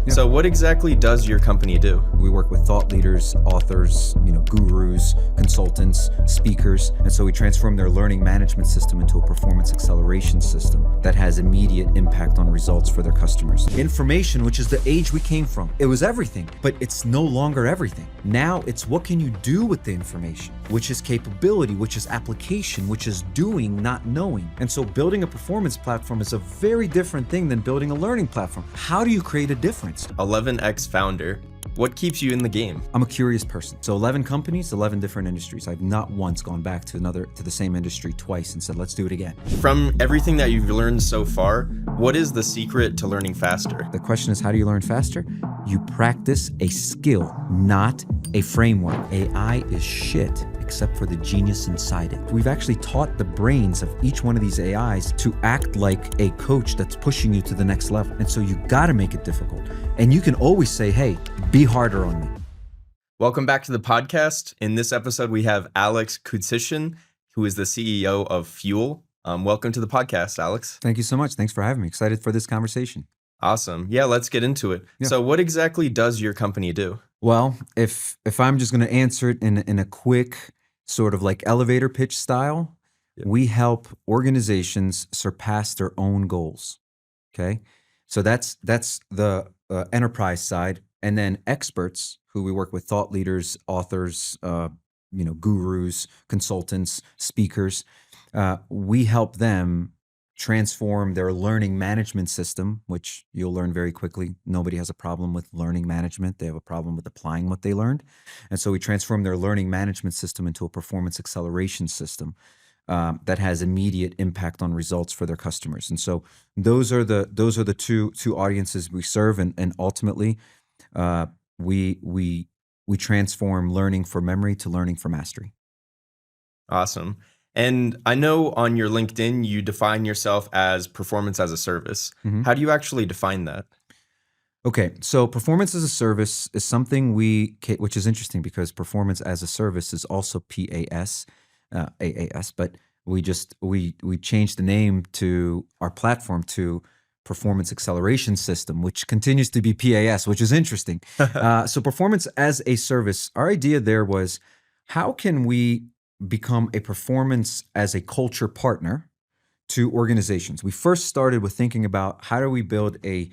Yeah. So what exactly does your company do? We work with thought leaders, authors, gurus, consultants, speakers. And so we transform their learning management system into a performance acceleration system that has immediate impact on results for their customers. Information, which is the age we came from, it was everything, but it's no longer everything. Now it's what can you do with the information, which is capability, which is application, which is doing, not knowing. And so building a performance platform is a very different thing than building a learning platform. How do you create a difference? 11x founder. What keeps you in the game? I'm a curious person. So 11 companies, 11 different industries. I've not once gone back to the same industry twice and said, let's do it again. From everything that you've learned so far, what is the secret to learning faster? The question is, how do you learn faster? You practice a skill, not a framework. AI is shit, except for the genius inside it. We've actually taught the brains of each one of these AIs to act like a coach that's pushing you to the next level. And so you gotta make it difficult. And you can always say, hey, be harder on me. Welcome back to the podcast. In this episode, we have Alex Kutsishin, who is the CEO of Fuel. Welcome to the podcast, Alex. Thank you so much. Thanks for having me. Excited for this conversation. Awesome. Yeah, let's get into it. Yeah. So what exactly does your company do? Well, if I'm just gonna answer it in a quick sort of like elevator pitch style, we help organizations surpass their own goals. Okay. So that's the enterprise side. And then experts who we work with, thought leaders, authors, gurus, consultants, speakers, we help them transform their learning management system, which you'll learn very quickly. Nobody has a problem with learning management. They have a problem with applying what they learned. And so we transform their learning management system into a performance acceleration system that has immediate impact on results for their customers. And so those are the two audiences we serve, and ultimately we transform learning for memory to learning for mastery. Awesome. And I know on your LinkedIn, you define yourself as performance as a service. Mm-hmm. How do you actually define that? Okay, so performance as a service is something which is interesting because performance as a service is also PAS, AAS, but we changed the name to our platform to Performance Acceleration System, which continues to be PAS, which is interesting. So performance as a service, our idea there was, how can we become a performance as a culture partner to organizations? We first started with thinking about how do we build a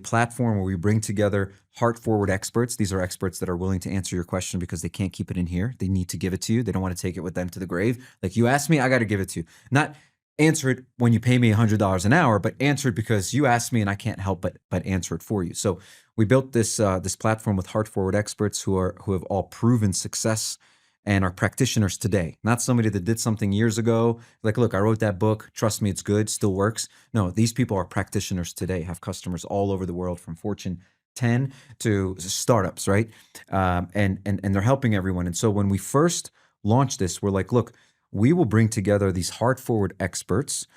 platform where we bring together heart-forward experts. These are experts that are willing to answer your question because they can't keep it in here. They need to give it to you. They don't want to take it with them to the grave. Like, you asked me, I got to give it to you. Not answer it when you pay me $100 an hour, but answer it because you asked me and I can't help but answer it for you. So we built this platform with heart-forward experts who have all proven success and are practitioners today. Not somebody that did something years ago, like, look, I wrote that book, trust me, it's good, still works. No, these people are practitioners today, have customers all over the world, from Fortune 10 to startups, right? And they're helping everyone. And so when we first launched this, we're like, look, we will bring together these heart-forward experts,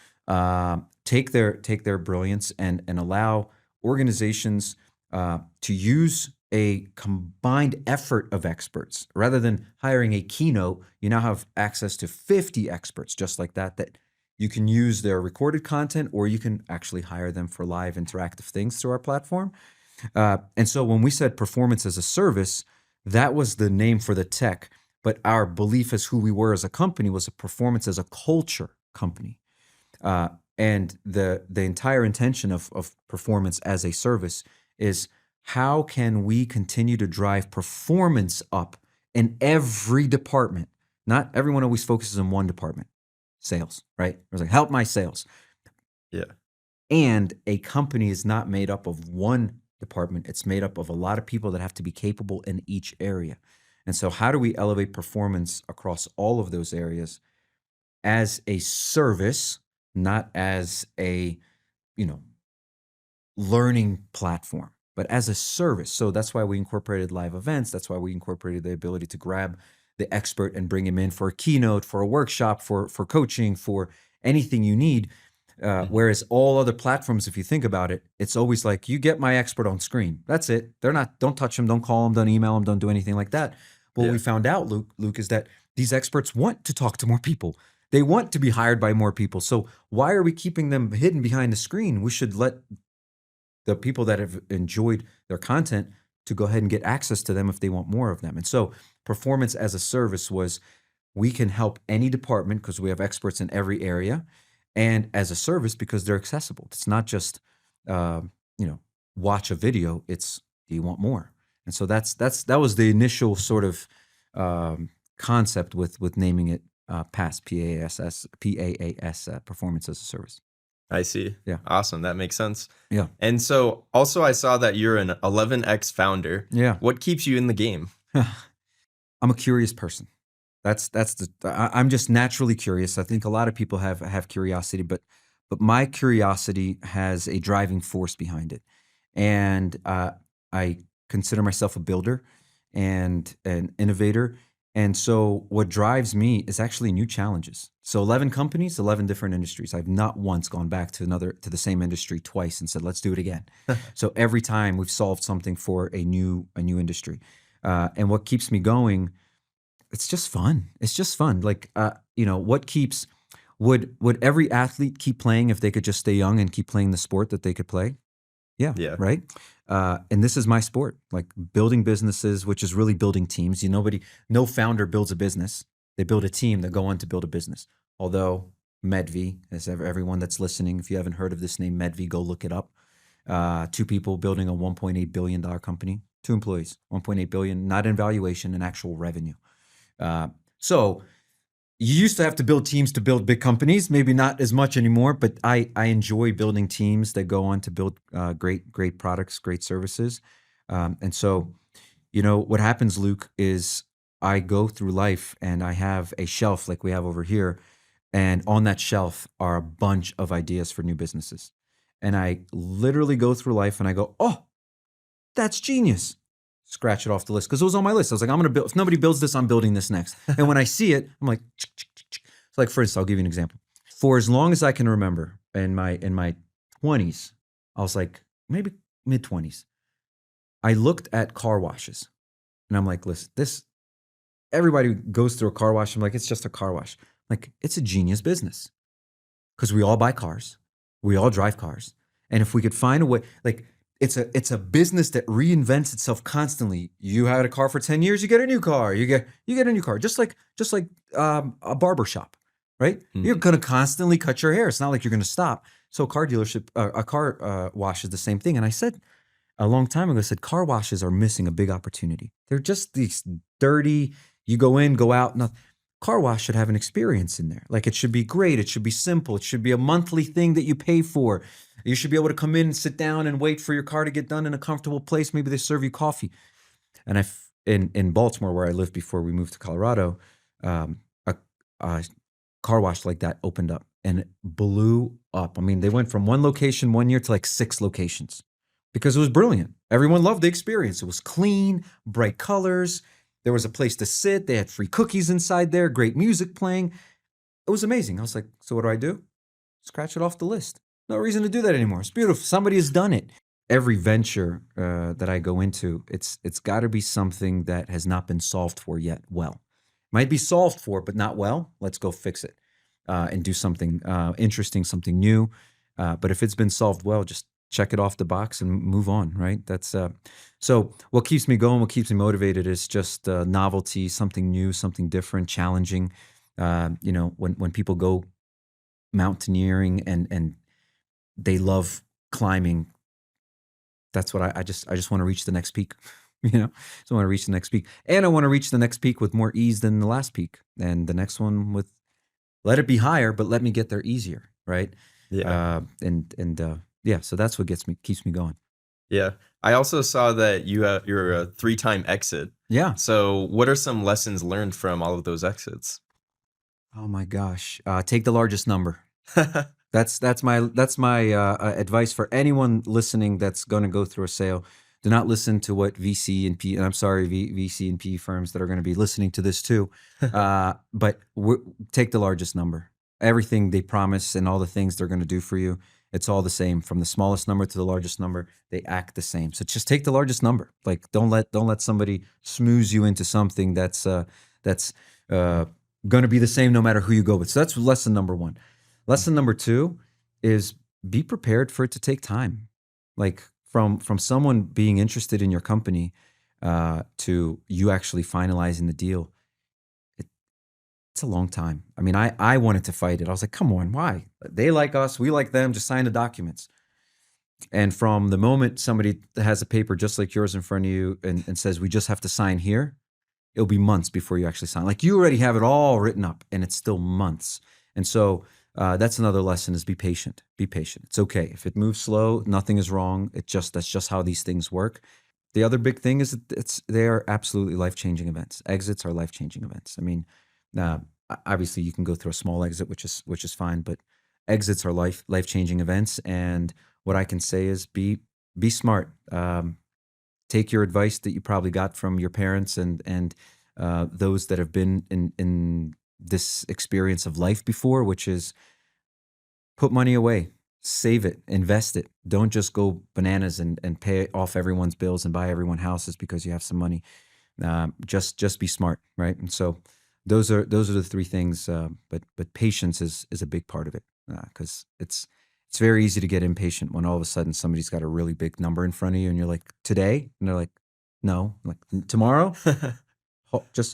take their brilliance and allow organizations to use a combined effort of experts. Rather than hiring a keynote, you now have access to 50 experts just like that you can use their recorded content, or you can actually hire them for live interactive things through our platform. And so when we said performance as a service, that was the name for the tech. But our belief as who we were as a company was a performance as a culture company. And the entire intention of performance as a service is, how can we continue to drive performance up in every department? Not everyone always focuses on one department. Sales, right? It was like, help my sales. Yeah. And a company is not made up of one department. It's made up of a lot of people that have to be capable in each area. And so how do we elevate performance across all of those areas as a service, not as a, learning platform, but as a service? So that's why we incorporated live events. That's why we incorporated the ability to grab the expert and bring him in for a keynote, for a workshop, for coaching, for anything you need. Whereas all other platforms, if you think about it, it's always like, you get my expert on screen. That's it. Don't touch him, don't call him, don't email him, don't do anything like that. But what we found out, Luke, is that these experts want to talk to more people. They want to be hired by more people. So why are we keeping them hidden behind the screen? We should let the people that have enjoyed their content to go ahead and get access to them if they want more of them. And so performance as a service was, we can help any department because we have experts in every area, and as a service because they're accessible. It's not just uh, watch a video. It's, do you want more? And so that was the initial sort of concept with naming it PAS, PAAS, performance as a service. I see. Yeah. Awesome. That makes sense. Yeah. And so also I saw that you're an 11X founder. Yeah. What keeps you in the game? I'm a curious person. I'm just naturally curious. I think a lot of people have curiosity, but my curiosity has a driving force behind it. And I consider myself a builder and an innovator. And so what drives me is actually new challenges. So 11 companies, 11 different industries. I've not once gone back to the same industry twice and said, let's do it again. So every time we've solved something for a new industry. And what keeps me going, it's just fun. It's just fun. Like, what keeps, would every athlete keep playing if they could just stay young and keep playing the sport that they could play? Yeah. Yeah. Right. And this is my sport, like building businesses, which is really building teams. No founder builds a business. They build a team that go on to build a business. Although Medvi, as everyone that's listening, if you haven't heard of this name, Medvi, go look it up. 2 people building a $1.8 billion company, 2 employees, 1.8 billion, not in valuation, in actual revenue. So you used to have to build teams to build big companies, maybe not as much anymore, but I enjoy building teams that go on to build great products, great services. And so, what happens, Luke, is I go through life and I have a shelf like we have over here. And on that shelf are a bunch of ideas for new businesses. And I literally go through life and I go, oh, that's genius. Scratch it off the list, because it was on my list. I was like, I'm going to build, if nobody builds this, I'm building this next. And when I see it, I'm like, so like, for instance, I'll give you an example. For as long as I can remember, in my 20s, I was like, maybe mid 20s, I looked at car washes and I'm like, listen, everybody goes through a car wash. I'm like, it's just a car wash. Like, it's a genius business because we all buy cars. We all drive cars. And if we could find a way, like, it's a business that reinvents itself constantly. You had a car for 10 years, you get a new car. You get a new car, just like a barber shop, right? Mm-hmm. You're going to constantly cut your hair. It's not like you're going to stop. So a car wash is the same thing. And I said a long time ago, I said, car washes are missing a big opportunity. They're just these dirty, you go in, go out. Nothing. Car wash should have an experience in there. Like, it should be great. It should be simple. It should be a monthly thing that you pay for. You should be able to come in and sit down and wait for your car to get done in a comfortable place. Maybe they serve you coffee. And in Baltimore, where I lived before we moved to Colorado, a car wash like that opened up and it blew up. I mean, they went from one location one year to like 6 locations because it was brilliant. Everyone loved the experience. It was clean, bright colors. There was a place to sit. They had free cookies inside there, great music playing. It was amazing. I was like, so what do? Scratch it off the list. No reason to do that anymore. It's beautiful. Somebody has done it. Every venture that I go into, it's got to be something that has not been solved for yet well. Might be solved for, but not well. Let's go fix it and do something interesting, something new. But if it's been solved well, just check it off the box and move on, right? That's so what keeps me going, what keeps me motivated is just novelty, something new, something different, challenging. When people go mountaineering and they love climbing, that's what I just want to reach the next peak. So I want to reach the next peak, and I want to reach the next peak with more ease than the last peak, and the next one with, let it be higher, but let me get there easier, right? Yeah. So that's what keeps me going. Yeah. I also saw that you're a 3-time exit. Yeah. So what are some lessons learned from all of those exits? Oh my gosh. Take the largest number. That's my advice for anyone listening that's going to go through a sale. Do not listen to what VC and PE firms that are going to be listening to this too. But take the largest number. Everything they promise and all the things they're going to do for you, it's all the same. From the smallest number to the largest number, they act the same. So just take the largest number. Like, don't let somebody smooze you into something that's going to be the same no matter who you go with. So that's lesson number 1. Lesson number 2 is be prepared for it to take time. Like from someone being interested in your company to you actually finalizing the deal, it, it's a long time. I mean, I wanted to fight it. I was like, come on, why? They like us, we like them, just sign the documents. And from the moment somebody has a paper just like yours in front of you and says, we just have to sign here, it'll be months before you actually sign. Like you already have it all written up and it's still months. And so that's another lesson is be patient. Be patient. It's okay. If it moves slow, nothing is wrong. That's just how these things work. The other big thing is that they are absolutely life-changing events. Exits are life-changing events. I mean, uh, obviously you can go through a small exit, which is fine, but exits are life-changing events. And what I can say is be smart. Take your advice that you probably got from your parents and those that have been in this experience of life before, which is put money away, save it, invest it. Don't just go bananas and pay off everyone's bills and buy everyone houses because you have some money. Just be smart, right? And so those are the three things. But patience is a big part of it because it's very easy to get impatient when all of a sudden somebody's got a really big number in front of you and you're like, today? And they're like, no. I'm like, tomorrow?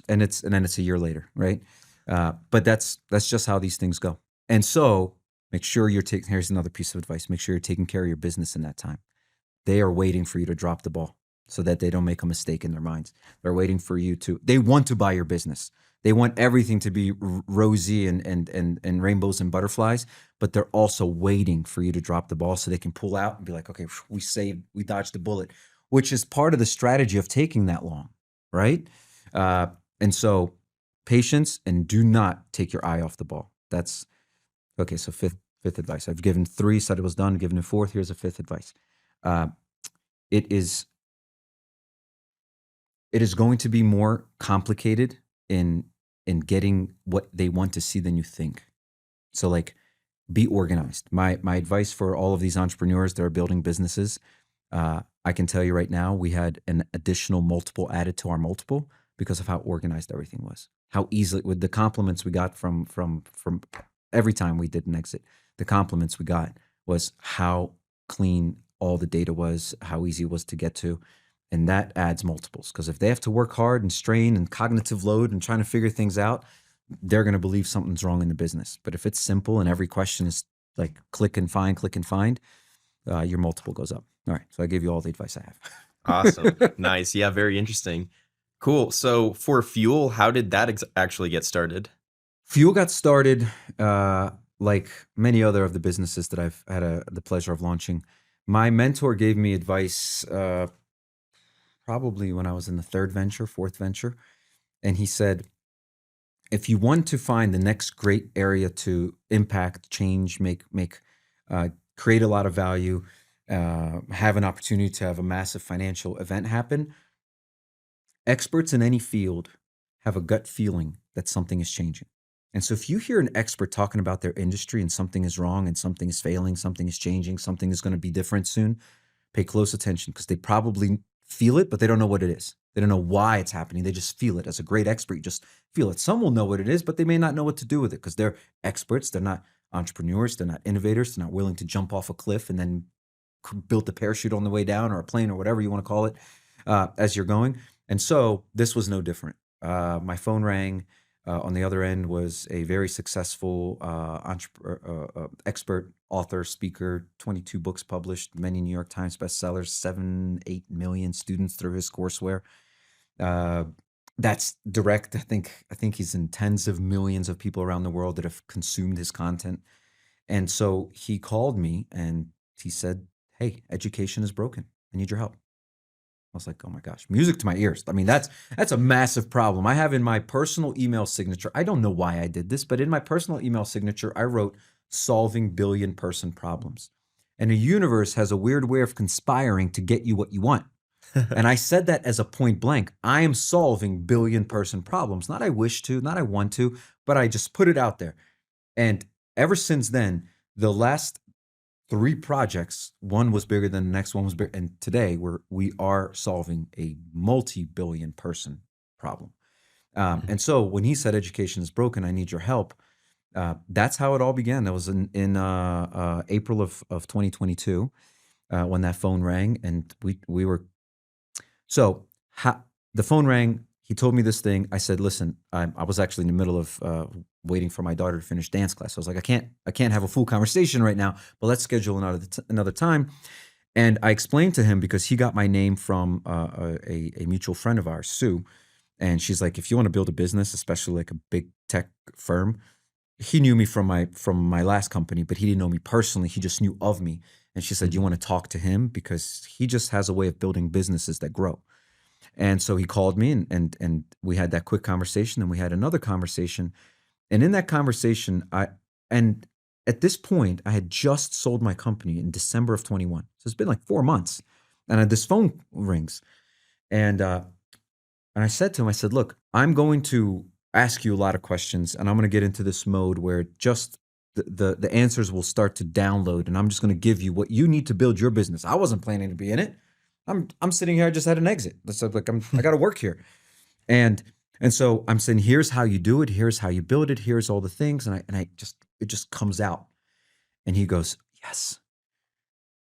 And then it's a year later, right? But that's just how these things go. And so make sure you're taking, here's another piece of advice. Make sure you're taking care of your business in that time. They are waiting for you to drop the ball so that they don't make a mistake in their minds. They're waiting for you they want to buy your business. They want everything to be rosy and rainbows and butterflies, but they're also waiting for you to drop the ball so they can pull out and be like, okay, we dodged the bullet, which is part of the strategy of taking that long, right? And so patience and do not take your eye off the ball. That's okay. So fifth advice. I've given three, said it was done, given a fourth. Here's a fifth advice. Uh, it is going to be more complicated in getting what they want to see than you think. So like be organized. My advice for all of these entrepreneurs that are building businesses, I can tell you right now, we had an additional multiple added to our multiple because of how organized everything was. How easily, with the compliments we got from every time we did an exit, the compliments we got was how clean all the data was, how easy it was to get to. And that adds multiples because if they have to work hard and strain and cognitive load and trying to figure things out, they're going to believe something's wrong in the business. But if it's simple and every question is like click and find, your multiple goes up. All right. So I gave you all the advice I have. Awesome. Nice. Yeah, very interesting. Cool. So for Fuel, how did that actually get started? Fuel got started like many other of the businesses that I've had the pleasure of launching. My mentor gave me advice probably when I was in the fourth venture. And he said, if you want to find the next great area to impact, change, create a lot of value, have an opportunity to have a massive financial event happen, experts in any field have a gut feeling that something is changing. And so if you hear an expert talking about their industry and something is wrong and something is failing, something is changing, something is going to be different soon, pay close attention because they probably feel it, but they don't know what it is. They don't know why it's happening. They just feel it. As a great expert, you just feel it. Some will know what it is, but they may not know what to do with it because they're experts. They're not entrepreneurs. They're not innovators. They're not willing to jump off a cliff and then build the parachute on the way down or a plane or whatever you want to call it as you're going. And so this was no different. My phone rang. On the other end was a very successful expert, author, speaker, 22 books published, many New York Times bestsellers, 7-8 million students through his courseware. That's direct. I think he's in tens of millions of people around the world that have consumed his content. And so he called me and he said, hey, education is broken. I need your help. I was like, oh my gosh, music to my ears. I mean, that's a massive problem. I have in my personal email signature, I don't know why I did this, but in my personal email signature, I wrote solving billion-person problems. And the universe has a weird way of conspiring to get you what you want. And I said that as a point blank. I am solving billion-person problems. Not I wish to, not I want to, but I just put it out there. And ever since then, the last 3 projects, one was bigger than the next, one was bigger. And today we are solving a multi-billion person problem. And so when he said education is broken, I need your help. That's how it all began. That was in April of 2022. when that phone rang, and we were so the phone rang. He told me this thing. I said, "Listen, I was actually in the middle of waiting for my daughter to finish dance class. I was like, I can't have a full conversation right now, but let's schedule another time." And I explained to him because he got my name from a mutual friend of ours, Sue, and she's like, "If you want to build a business, especially like a big tech firm," he knew me from my last company, but he didn't know me personally. He just knew of me. And she said, "You Mhm. want to talk to him because he just has a way of building businesses that grow." And so he called me, and we had that quick conversation, and we had another conversation. And in that conversation, and at this point, I had just sold my company in December of 21. So it's been like 4 months. And this phone rings. And I said to him, I said, "Look, I'm going to ask you a lot of questions, and I'm going to get into this mode where just the answers will start to download, and I'm just going to give you what you need to build your business." I wasn't planning to be in it. I'm sitting here. I just had an exit. So like I got to work here, and so I'm saying, "Here's how you do it. Here's how you build it. Here's all the things," and I just it just comes out, and he goes, "Yes,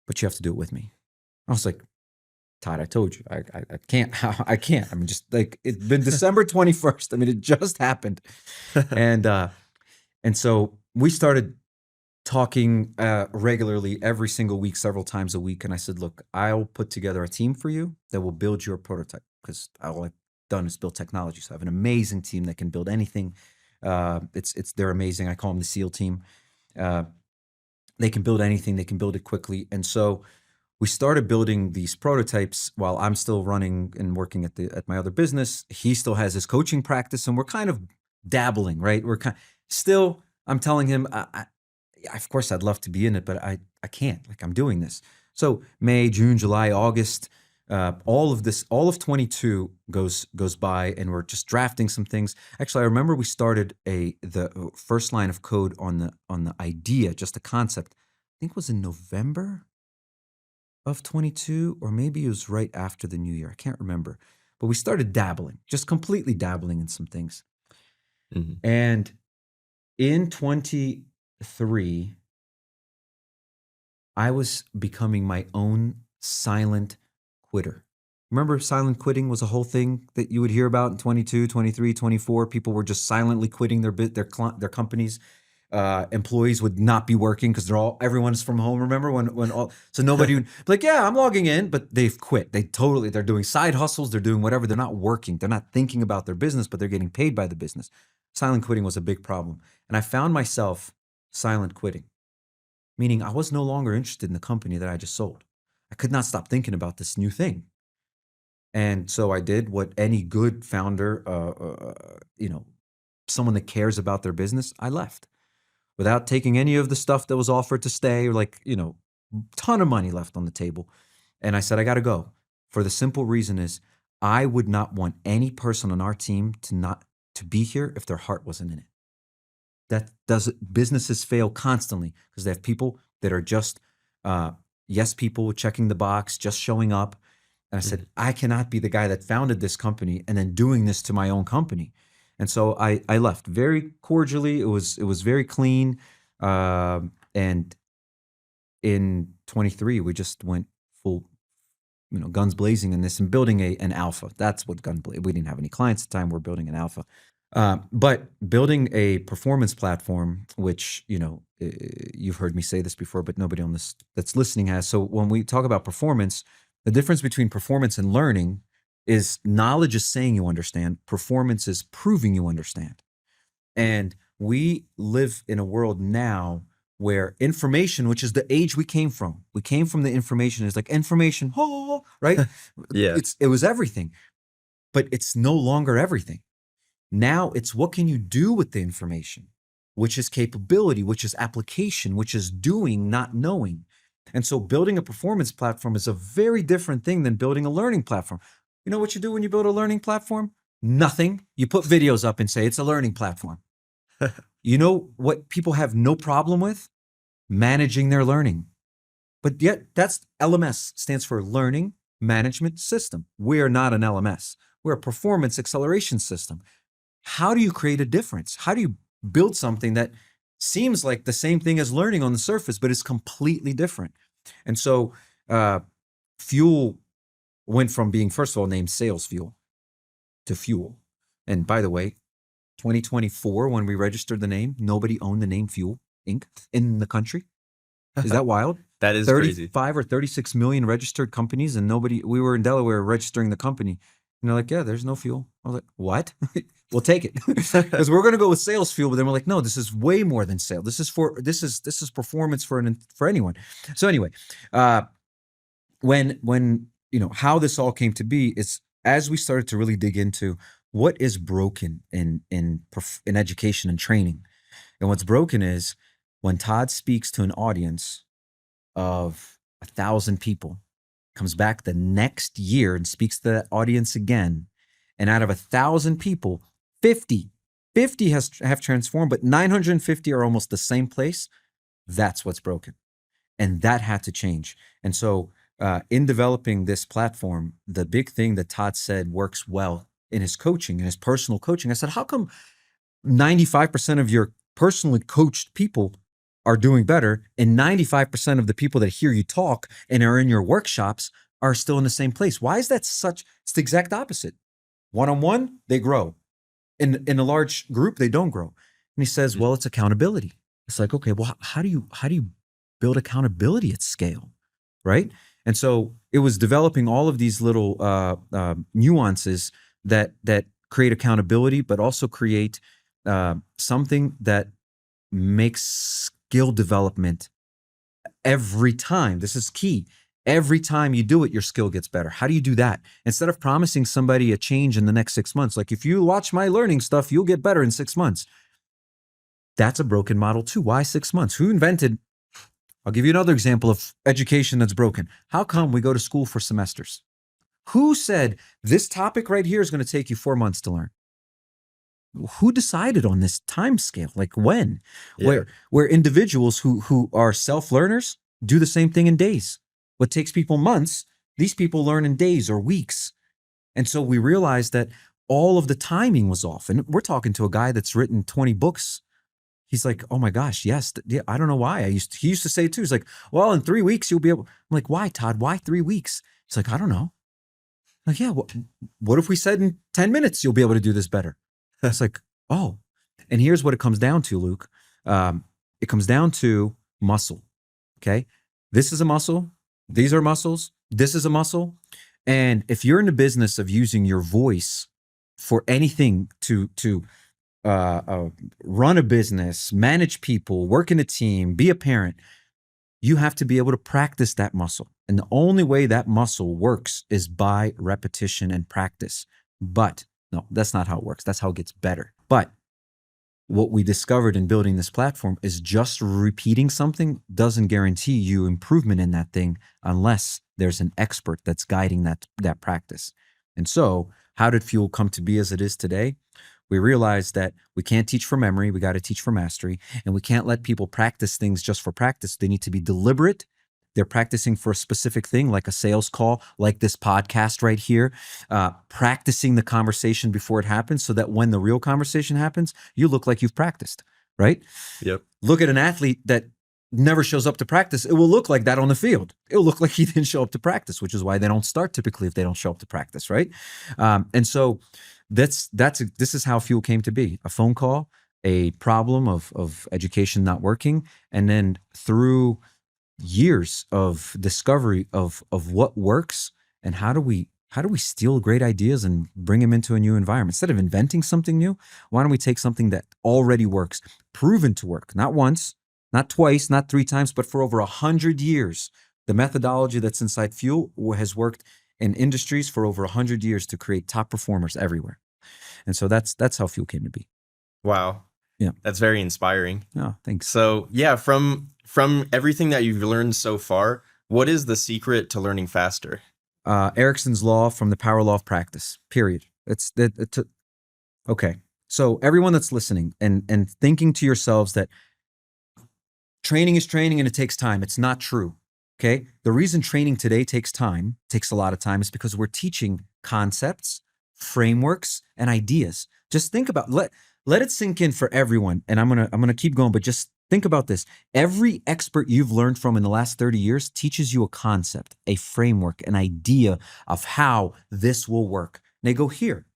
but you have to do it with me." I was like, "Todd, I told you, I can't. I can't. I mean, just like it's been December 21st. I mean, it just happened." And so we started talking regularly every single week, several times a week. And I said, "Look, I'll put together a team for you that will build your prototype because all I've done is build technology. So I have an amazing team that can build anything. They're amazing. I call them the SEAL team. Uh, they can build anything. They can build it quickly." And so we started building these prototypes while I'm still running and working at my other business. He still has his coaching practice, and we're kind of dabbling, right? We're kind still. I'm telling him, of course, I'd love to be in it, but I can't. Like I'm doing this. So May, June, July, August, all of 22 goes by, and we're just drafting some things. Actually, I remember we started the first line of code on the idea, just the concept. I think it was in November of 22, or maybe it was right after the new year. I can't remember. But we started dabbling, just completely dabbling in some things. Mhm. And in 23, I was becoming my own silent quitter. Remember, silent quitting was a whole thing that you would hear about in 22, 23, 24. People were just silently quitting their companies. Employees would not be working because everyone is from home. Remember when all so nobody would be like, "Yeah, I'm logging in," but they've quit. They're doing side hustles. They're doing whatever. They're not working. They're not thinking about their business, but they're getting paid by the business. Silent quitting was a big problem, and I found myself silent quitting, meaning I was no longer interested in the company that I just sold. I could not stop thinking about this new thing. And so I did what any good founder, someone that cares about their business, I left without taking any of the stuff that was offered to stay, or like, ton of money left on the table. And I said, I got to go, for the simple reason is I would not want any person on our team to be here if their heart wasn't in it. That does Businesses fail constantly because they have people that are just uh, yes people checking the box, just showing up. And I said, Mhm. I cannot be the guy that founded this company and then doing this to my own company. And so I left very cordially. It was very clean. And in 23, we just went full, guns blazing in this and building an alpha. That's what we didn't have any clients at the time. We're building an alpha. But building a performance platform, which, you've heard me say this before, but nobody on this that's listening has. So when we talk about performance, the difference between performance and learning is knowledge is saying you understand, performance is proving you understand. And we live in a world now where information, which is the age we came from the information is like information, oh, right? Yeah. It was everything, but it's no longer everything. Now it's what can you do with the information, which is capability, which is application, which is doing, not knowing. And so building a performance platform is a very different thing than building a learning platform. You know what you do when you build a learning platform? Nothing. You put videos up and say it's a learning platform. You know what people have no problem with? Managing their learning. But yet that's LMS, stands for Learning Management System. We're not an LMS. We're a performance acceleration system. How do you create a difference? How do you build something that seems like the same thing as learning on the surface, but is completely different? And so Fuel went from being, first of all, named Sales Fuel to Fuel. And by the way, 2024, when we registered the name, nobody owned the name Fuel Inc. in the country. Is that wild? That is crazy. 35 or 36 million registered companies, and we were in Delaware registering the company. And they're like, yeah, there's no fuel. I was like, what? We'll take it. Because we're going to go with Sales Fuel. But then we're like, no, this is way more than sale. This is performance for anyone. So anyway, when how this all came to be is as we started to really dig into what is broken in education and training. And what's broken is when Todd speaks to an audience of 1,000 people, comes back the next year and speaks to that audience again, and out of 1,000 people, 50 have transformed, but 950 are almost the same place. That's what's broken, and that had to change. And so, in developing this platform, the big thing that Todd said works well in his coaching, in his personal coaching, I said, how come 95% of your personally coached people are doing better, and 95% of the people that hear you talk and are in your workshops are still in the same place? Why is that such? It's the exact opposite. One-on-one, they grow. In a large group, they don't grow. And he says, well, it's accountability. It's like, okay, well, how do you build accountability at scale, right? And so it was developing all of these little nuances that create accountability, but also create something that makes skill development every time. This is key. Every time you do it, your skill gets better. How do you do that? Instead of promising somebody a change in the next 6 months, like if you watch my learning stuff, you'll get better in 6 months. That's a broken model too. Why 6 months? Who invented? I'll give you another example of education that's broken. How come we go to school for semesters? Who said this topic right here is going to take you 4 months to learn? Who decided on this time scale? Like when? Yeah. Where individuals who are self-learners do the same thing in days. What takes people months, these people learn in days or weeks. And so we realized that all of the timing was off. And we're talking to a guy that's written 20 books. He's like, oh my gosh, yes. Yeah, I don't know why. He used to say it too. He's like, well, in 3 weeks, you'll be able. I'm like, why, Todd? Why 3 weeks? He's like, I don't know. I'm like, yeah, what if we said in 10 minutes, you'll be able to do this better? It's like, oh. And here's what it comes down to, Luke. It comes down to muscle, okay? This is a muscle. These are muscles. This is a muscle. And if you're in the business of using your voice for anything to run a business, manage people, work in a team, be a parent, you have to be able to practice that muscle. And the only way that muscle works is by repetition and practice. But no, that's not how it works. That's how it gets better. But what we discovered in building this platform is just repeating something doesn't guarantee you improvement in that thing unless there's an expert that's guiding that practice. And so how did Fuel come to be as it is today? We realized that we can't teach for memory. We got to teach for mastery. And we can't let people practice things just for practice. They need to be deliberate. They're practicing for a specific thing, like a sales call, like this podcast right here, practicing the conversation before it happens so that when the real conversation happens, you look like you've practiced, right? Yep. Look at an athlete that never shows up to practice. It will look like that on the field. It will look like he didn't show up to practice, which is why they don't start typically if they don't show up to practice, right? And so this is how Fuel came to be: a phone call, a problem of education not working, and then through years of discovery of what works and how do we steal great ideas and bring them into a new environment. Instead of inventing something new, why don't we take something that already works, proven to work, not once, not twice, not 3 times, but for over 100 years. The methodology that's inside Fuel has worked in industries for over 100 years to create top performers everywhere. And so that's how Fuel came to be. Wow. Yeah. That's very inspiring. Oh, thanks. So yeah, from everything that you've learned so far, what is the secret to learning faster? Erickson's law from the power law of practice, period. Okay. So everyone that's listening and thinking to yourselves that training is training and it takes time, it's not true. Okay. The reason training today takes a lot of time, is because we're teaching concepts, frameworks, and ideas. Just think about, let it sink in for everyone. And I'm gonna keep going, but just Think about this. Every expert you've learned from in the last 30 years teaches you a concept, a framework, an idea of how this will work. And they go, here,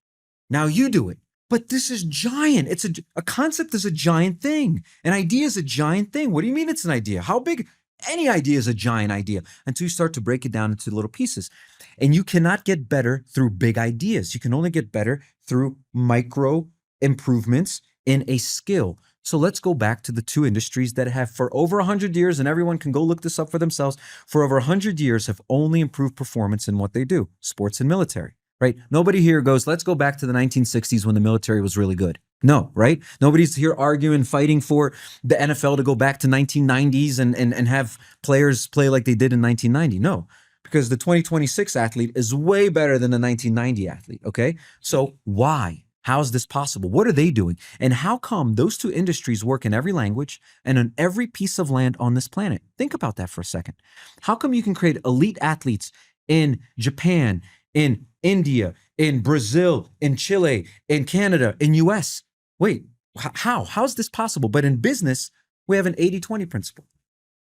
now you do it. But this is giant. It's a concept is a giant thing. An idea is a giant thing. What do you mean it's an idea? How big? Any idea is a giant idea until you start to break it down into little pieces. And you cannot get better through big ideas. You can only get better through micro improvements in a skill. So let's go back to the two industries that have for over 100 years, and everyone can go look this up for themselves, for over 100 years have only improved performance in what they do, sports and military, right? Nobody here goes, let's go back to the 1960s when the military was really good. No, right? Nobody's here arguing, fighting for the NFL to go back to 1990s and have players play like they did in 1990. No, because the 2026 athlete is way better than the 1990 athlete, okay? So why? How is this possible? What are they doing? And how come those two industries work in every language and on every piece of land on this planet? Think about that for a second. How come you can create elite athletes in Japan, in India, in Brazil, in Chile, in Canada, in US? Wait, how? How is this possible? But in business, we have an 80-20 principle.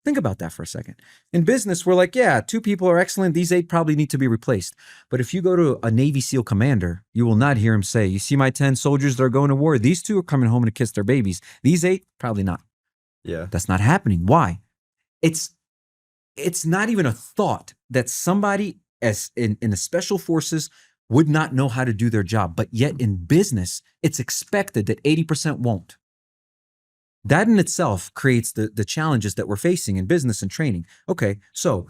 Think about that for a second. In business, we're like, yeah, 2 people are excellent. These 8 probably need to be replaced. But if you go to a Navy SEAL commander, you will not hear him say, you see my 10 soldiers that are going to war? These 2 are coming home to kiss their babies. These 8, probably not. Yeah. That's not happening. Why? It's not even a thought that somebody as in the special forces would not know how to do their job. But yet in business, it's expected that 80% won't. That in itself creates the challenges that we're facing in business and training. Okay, so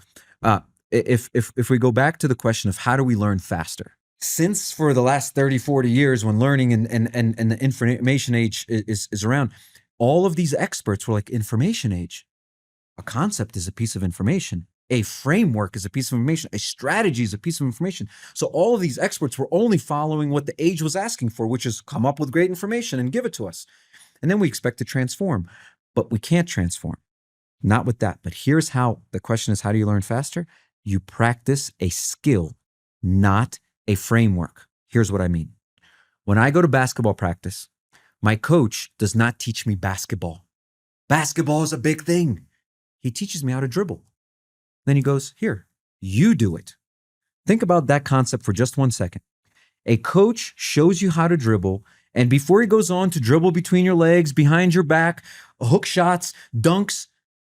if we go back to the question of how do we learn faster? Since for the last 30, 40 years when learning and the information age is around, all of these experts were like, information age. A concept is a piece of information. A framework is a piece of information. A strategy is a piece of information. So all of these experts were only following what the age was asking for, which is come up with great information and give it to us. And then we expect to transform, but we can't transform. Not with that. But here's how the question is, how do you learn faster? You practice a skill, not a framework. Here's what I mean. When I go to basketball practice, my coach does not teach me basketball. Basketball is a big thing. He teaches me how to dribble. Then he goes, here, you do it. Think about that concept for just 1 second. A coach shows you how to dribble, and before he goes on to dribble between your legs, behind your back, hook shots, dunks,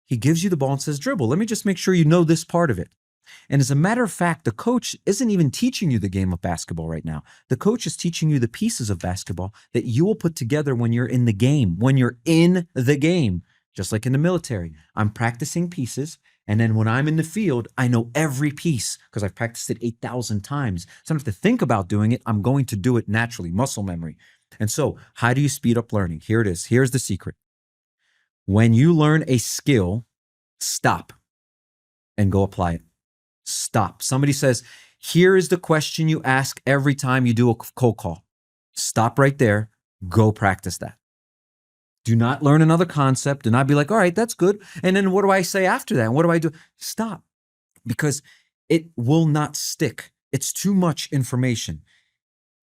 he gives you the ball and says, dribble. Let me just make sure you know this part of it. And as a matter of fact, the coach isn't even teaching you the game of basketball right now. The coach is teaching you the pieces of basketball that you will put together when you're in the game, just like in the military. I'm practicing pieces. And then when I'm in the field, I know every piece because I've practiced it 8,000 times. So I don't have to think about doing it. I'm going to do it naturally, muscle memory. And so how do you speed up learning? Here it is. Here's the secret. When you learn a skill, stop and go apply it. Stop. Somebody says, here is the question you ask every time you do a cold call. Stop right there. Go practice that. Do not learn another concept. Do not be like, all right, that's good. And then what do I say after that? And what do I do? Stop. Because it will not stick. It's too much information.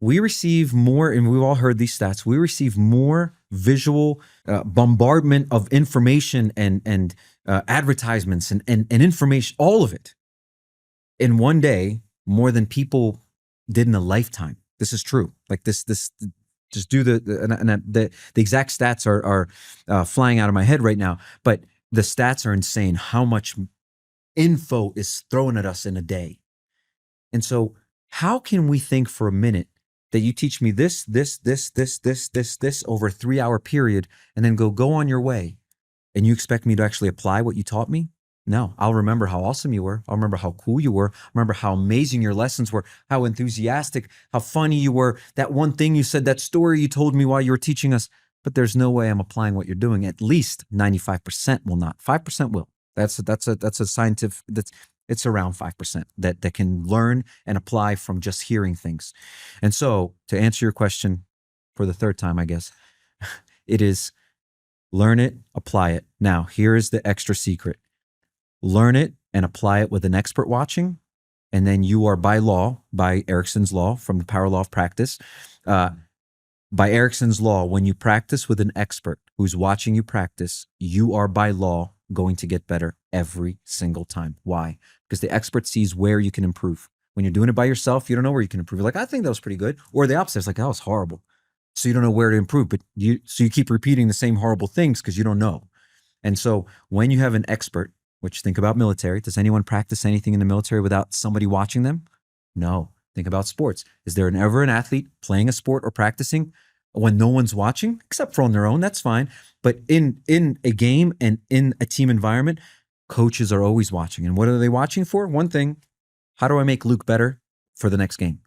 We receive more, and we've all heard these stats, we receive more visual bombardment of information and advertisements and information, all of it, in one day, more than people did in a lifetime. This is true. Like this just do the exact stats are flying out of my head right now, but the stats are insane how much info is thrown at us in a day. And so how can we think for a minute that you teach me this over a 3-hour period and then go on your way and you expect me to actually apply what you taught me? No, I'll remember how awesome you were. I'll remember how cool you were. I'll remember how amazing your lessons were, how enthusiastic, how funny you were. That one thing you said, that story you told me while you were teaching us, but there's no way I'm applying what you're doing. At least 95% will not. 5% will. That's a scientific, it's around 5% that can learn and apply from just hearing things. And so to answer your question for the third time, I guess, it is learn it, apply it. Now, here is the extra secret. Learn it and apply it with an expert watching. And then you are by law, by Erickson's law from the power law of practice, By Erickson's law, when you practice with an expert who's watching you practice, you are by law going to get better every single time. Why? Because the expert sees where you can improve. When you're doing it by yourself, you don't know where you can improve. You're like, I think that was pretty good. Or the opposite, it's like, that was horrible. So you don't know where to improve, but you keep repeating the same horrible things because you don't know. And so when you have an expert, which think about military, does anyone practice anything in the military without somebody watching them? No. Think about sports. Is there ever an athlete playing a sport or practicing when no one's watching, except for on their own? That's fine. But in a game and in a team environment, coaches are always watching. And what are they watching for? One thing, how do I make Luke better for the next game?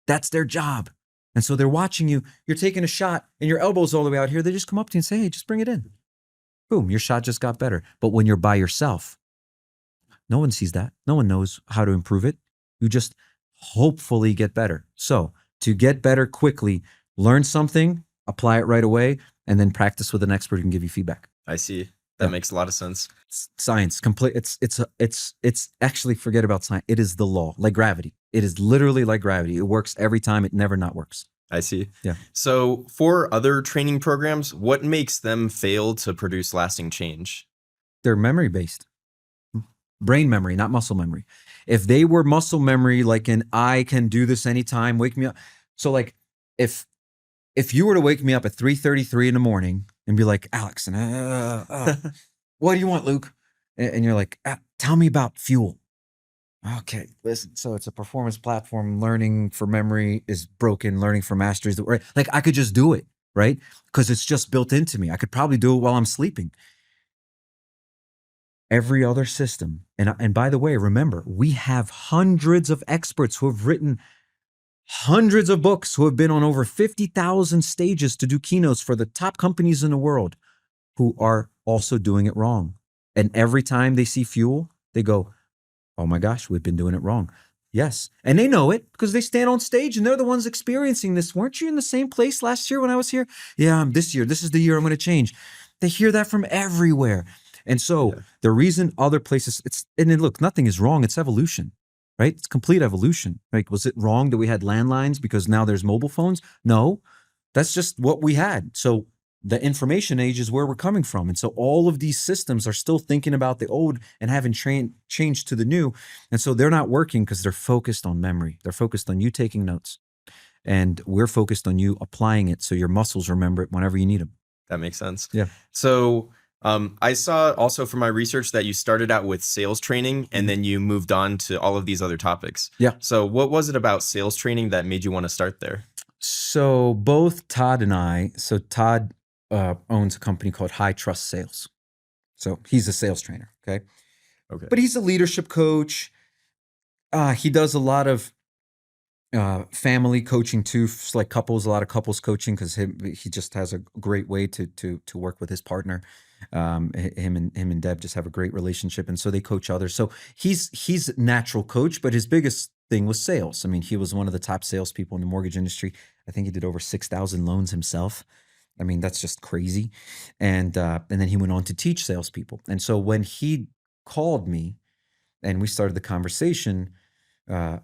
That's their job. And so they're watching you. You're taking a shot and your elbow's all the way out here. They just come up to you and say, hey, just bring it in. Boom, your shot just got better. But when you're by yourself, no one sees that. No one knows how to improve it. You just hopefully get better. So to get better quickly, learn something, apply it right away, and then practice with an expert who can give you feedback. I see. That makes a lot of sense. It's science, complete. It's actually, forget about science. It is the law, like gravity. It is literally like gravity. It works every time. It never not works. I see. Yeah. So for other training programs, what makes them fail to produce lasting change? They're memory based. Brain memory, not muscle memory. If they were muscle memory, like I can do this anytime, wake me up. So like if you were to wake me up at 3:33 in the morning and be like, Alex, what do you want, Luke? And you're like, tell me about Fuel. Okay, listen. So it's a performance platform. Learning for memory is broken. Learning for mastery is right. Like I could just do it, right? Because it's just built into me. I could probably do it while I'm sleeping. Every other system, and by the way, remember, we have hundreds of experts who have written hundreds of books, who have been on over 50,000 stages to do keynotes for the top companies in the world, who are also doing it wrong. And every time they see Fuel, they go, oh my gosh, we've been doing it wrong. Yes. And they know it because they stand on stage and they're the ones experiencing this. Weren't you in the same place last year when I was here? Yeah, I'm this year. This is the year I'm going to change. They hear that from everywhere. And so the reason other places, and then look, nothing is wrong. It's evolution, right? It's complete evolution. Like, was it wrong that we had landlines because now there's mobile phones? No, that's just what we had. So the information age is where we're coming from. And so all of these systems are still thinking about the old and having changed to the new. And so they're not working because they're focused on memory. They're focused on you taking notes. And we're focused on you applying it so your muscles remember it whenever you need them. That makes sense. Yeah. So I saw also from my research that you started out with sales training and then you moved on to all of these other topics. Yeah. So what was it about sales training that made you want to start there? So both Todd and I, Todd owns a company called High Trust Sales. So he's a sales trainer, okay? But he's a leadership coach. He does a lot of family coaching too, like couples, a lot of couples coaching, because he just has a great way to work with his partner. Him and Deb just have a great relationship, and so they coach others. So he's a natural coach, but his biggest thing was sales. I mean, he was one of the top salespeople in the mortgage industry. I think he did over 6,000 loans himself. I mean, that's just crazy. And then he went on to teach salespeople. And so when he called me and we started the conversation, that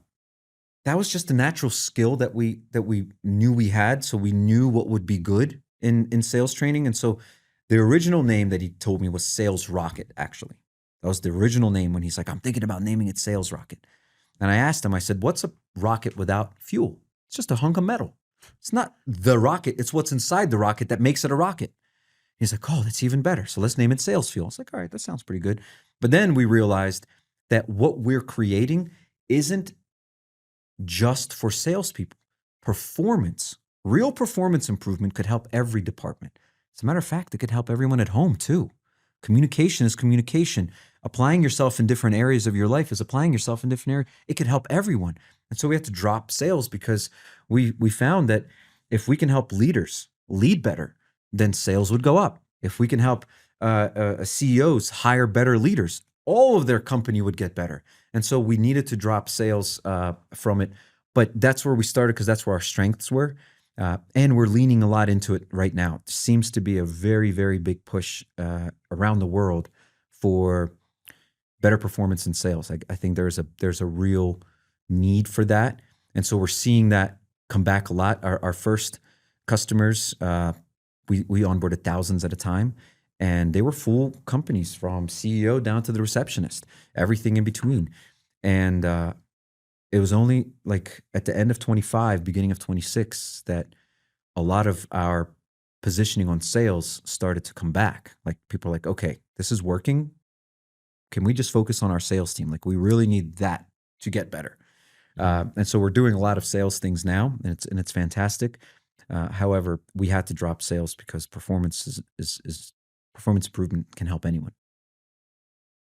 was just a natural skill that we knew we had. So we knew what would be good in sales training. And so the original name that he told me was Sales Rocket, actually. That was the original name when he's like, I'm thinking about naming it Sales Rocket. And I asked him, I said, what's a rocket without fuel? It's just a hunk of metal. It's not the rocket. It's what's inside the rocket that makes it a rocket. He's like, oh, that's even better. So let's name it Sales Fuel. I was like, all right, that sounds pretty good. But then we realized that what we're creating isn't just for salespeople. Real performance improvement could help every department. As a matter of fact, it could help everyone at home too. Communication is communication. Applying yourself in different areas of your life is applying yourself in different areas. It could help everyone. And so we have to drop sales because we found that if we can help leaders lead better, then sales would go up. If we can help CEOs hire better leaders, all of their company would get better. And so we needed to drop sales from it. But that's where we started because that's where our strengths were. And we're leaning a lot into it right now. It seems to be a very, very big push around the world for better performance in sales. I think there's a real need for that. And so we're seeing that come back a lot. Our first customers. We onboarded thousands at a time, and they were full companies from CEO down to the receptionist, everything in between. And it was only like at the end of 25, beginning of 26, that a lot of our positioning on sales started to come back. Like people are like, okay, this is working. Can we just focus on our sales team? Like we really need that to get better. And so we're doing a lot of sales things now, and it's fantastic. However, we had to drop sales because performance is performance improvement can help anyone.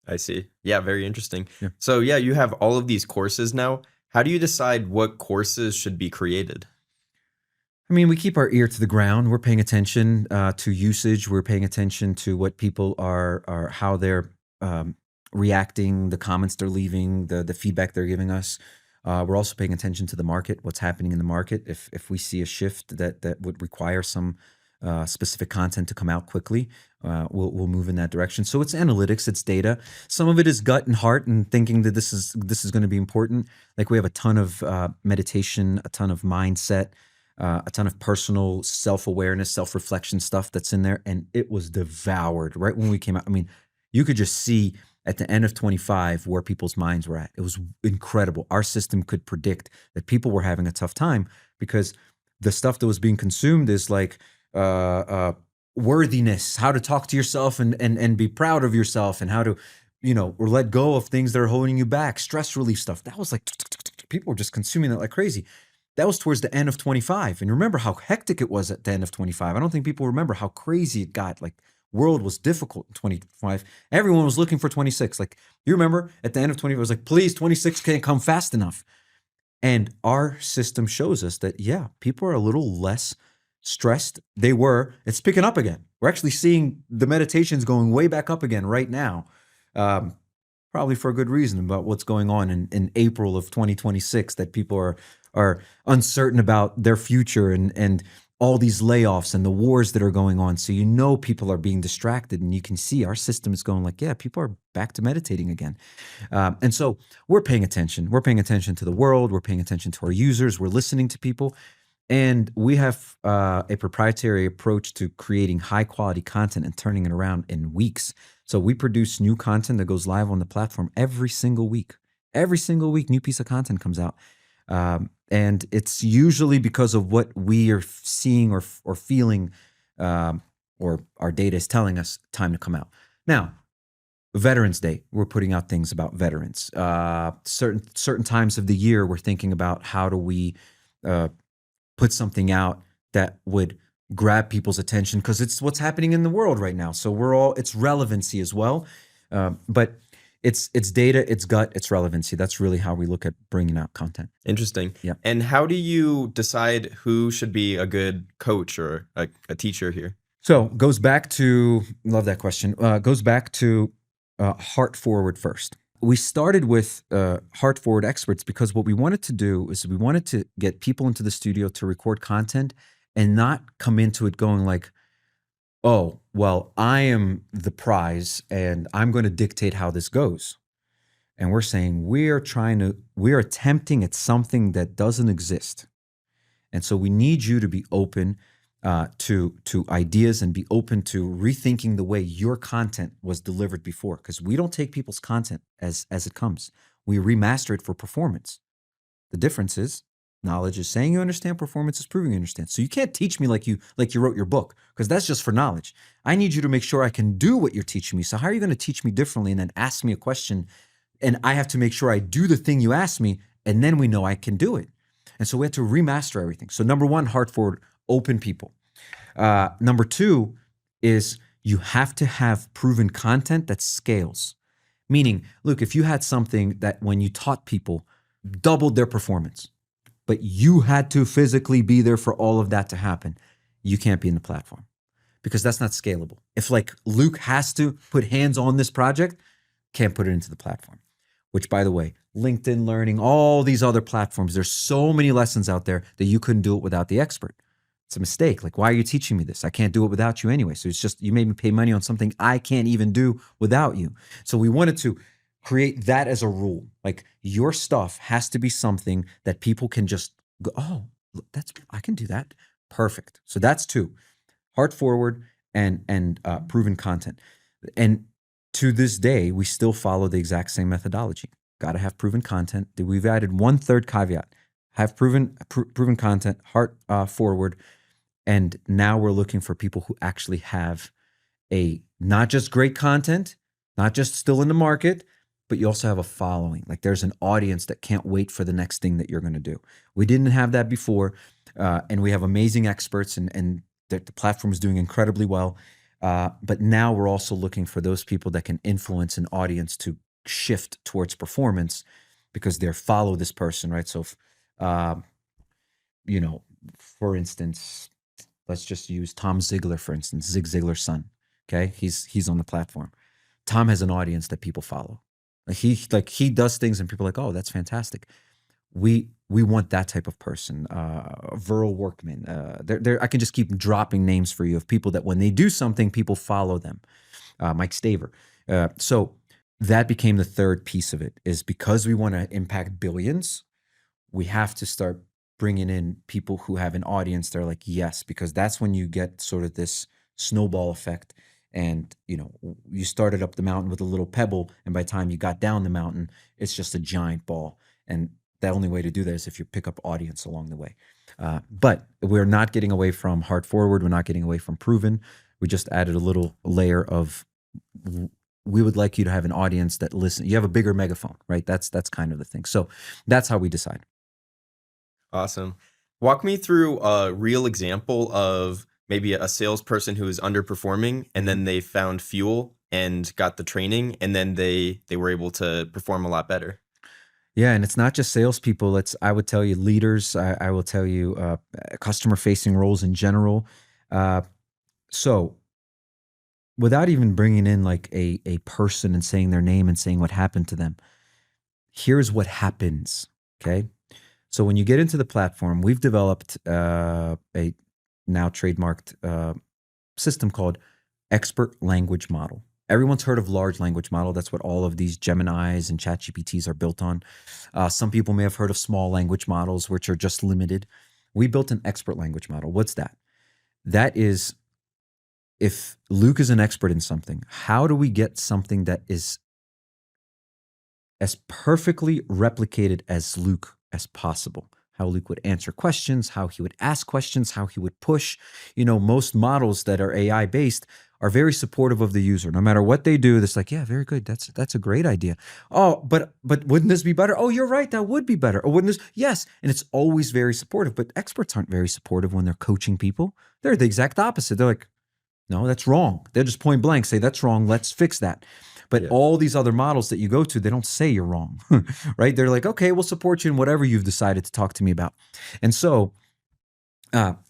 I see. Yeah, very interesting. Yeah. So yeah, you have all of these courses now. How do you decide what courses should be created? I mean, we keep our ear to the ground. We're paying attention to usage. We're paying attention to what people are how they're reacting, the comments they're leaving, the feedback they're giving us. We're also paying attention to the market, what's happening in the market. If we see a shift that would require some specific content to come out quickly, we'll move in that direction. So it's analytics, it's data. Some of it is gut and heart and thinking that this is going to be important. Like we have a ton of meditation, a ton of mindset, a ton of personal self-awareness, self-reflection stuff that's in there, and it was devoured right when we came out. I mean, you could just see at the end of 25 where people's minds were at. It was incredible. Our system could predict that people were having a tough time because the stuff that was being consumed is like worthiness, how to talk to yourself and be proud of yourself, and how to, or let go of things that are holding you back, stress relief stuff. That was like, people were just consuming that like crazy. That was towards the end of 25. And remember how hectic it was at the end of 25. I don't think people remember how crazy it got. Like world was difficult in 25. Everyone was looking for 26. Like you remember at the end of 25, it was like, please, 26 can't come fast enough. And our system shows us that, yeah, people are a little less stressed. It's picking up again. We're actually seeing the meditations going way back up again right now. Probably for a good reason about what's going on in April of 2026, that people are uncertain about their future and all these layoffs and the wars that are going on. So people are being distracted, and you can see our system is going like, yeah, people are back to meditating again. And so we're paying attention. We're paying attention to the world. We're paying attention to our users. We're listening to people. And we have a proprietary approach to creating high quality content and turning it around in weeks. So we produce new content that goes live on the platform every single week. Every single week, new piece of content comes out. And it's usually because of what we are seeing or feeling, or our data is telling us time to come out. Now, Veterans Day, we're putting out things about veterans. Certain times of the year, we're thinking about how do we put something out that would grab people's attention, because it's what's happening in the world right now. So it's relevancy as well. But it's data, it's gut, it's relevancy. That's really how we look at bringing out content. Interesting. Yeah. And how do you decide who should be a good coach or a teacher here? So goes back to, love that question, goes back to heart forward first. We started with heart forward experts because what we wanted to do is we wanted to get people into the studio to record content and not come into it going like, oh, well, I am the prize and I'm going to dictate how this goes. And we're saying we're attempting at something that doesn't exist. And so we need you to be open to ideas and be open to rethinking the way your content was delivered before. Because we don't take people's content as it comes. We remaster it for performance. The difference is knowledge is saying you understand, performance is proving you understand. So you can't teach me like you wrote your book, because that's just for knowledge. I need you to make sure I can do what you're teaching me. So how are you going to teach me differently and then ask me a question, and I have to make sure I do the thing you asked me, and then we know I can do it. And so we had to remaster everything. So number one, heart forward, open people. Number two is you have to have proven content that scales. Meaning, look, if you had something that when you taught people doubled their performance, but you had to physically be there for all of that to happen, you can't be in the platform, because that's not scalable. If like Luke has to put hands on this project, can't put it into the platform. Which, by the way, LinkedIn Learning, all these other platforms, there's so many lessons out there that you couldn't do it without the expert. It's a mistake. Like, why are you teaching me this? I can't do it without you anyway. So it's just, you made me pay money on something I can't even do without you. So we wanted to create that as a rule. Like, your stuff has to be something that people can just go, oh, I can do that. Perfect. So that's two: heart forward and proven content. And to this day, we still follow the exact same methodology. Got to have proven content. We've added one third caveat: have proven content, heart forward, and now we're looking for people who actually have a not just great content, not just still in the market, but you also have a following. Like there's an audience that can't wait for the next thing that you're going to do. We didn't have that before, and we have amazing experts, and the platform is doing incredibly well. But now we're also looking for those people that can influence an audience to shift towards performance because they follow this person, right? So, if, uh, you know, for instance, let's just use Tom Ziegler, for instance, Zig Ziglar's son. Okay, he's on the platform. Tom has an audience that people follow. He does things and people are like, oh, that's fantastic. We want that type of person. Viral Workman. I can just keep dropping names for you of people that when they do something, people follow them. Mike Staver. So that became the third piece of it, is because we want to impact billions, we have to start bringing in people who have an audience. They're like, yes, because that's when you get sort of this snowball effect. And you started up the mountain with a little pebble, and by the time you got down the mountain, it's just a giant ball. And the only way to do that is if you pick up audience along the way. But we're not getting away from heart forward. We're not getting away from proven. We just added a little layer of, we would like you to have an audience that listen. You have a bigger megaphone, right? That's kind of the thing. So that's how we decide. Awesome. Walk me through a real example of maybe a salesperson who is underperforming, and then they found Fuel and got the training, and then they were able to perform a lot better. Yeah, and it's not just salespeople. I would tell you leaders. I will tell you customer-facing roles in general. So without even bringing in like a person and saying their name and saying what happened to them, here's what happens, okay? So when you get into the platform, we've developed a now trademarked system called expert language model. Everyone's heard of large language model. That's what all of these Geminis and ChatGPTs are built on. Some people may have heard of small language models, which are just limited. We built an expert language model. What's that? That is, if Luke is an expert in something, how do we get something that is as perfectly replicated as Luke as possible? How Luke would answer questions, how he would ask questions, how he would push. Most models that are AI based are very supportive of the user. No matter what they do, it's like, yeah, very good. That's a great idea. Oh, but wouldn't this be better? Oh, you're right. That would be better. Or wouldn't this? Yes. And it's always very supportive. But experts aren't very supportive when they're coaching people. They're the exact opposite. They're like, no, that's wrong. They'll just point blank say, that's wrong. Let's fix that. But all these other models that you go to, they don't say you're wrong, right? They're like, okay, we'll support you in whatever you've decided to talk to me about. And so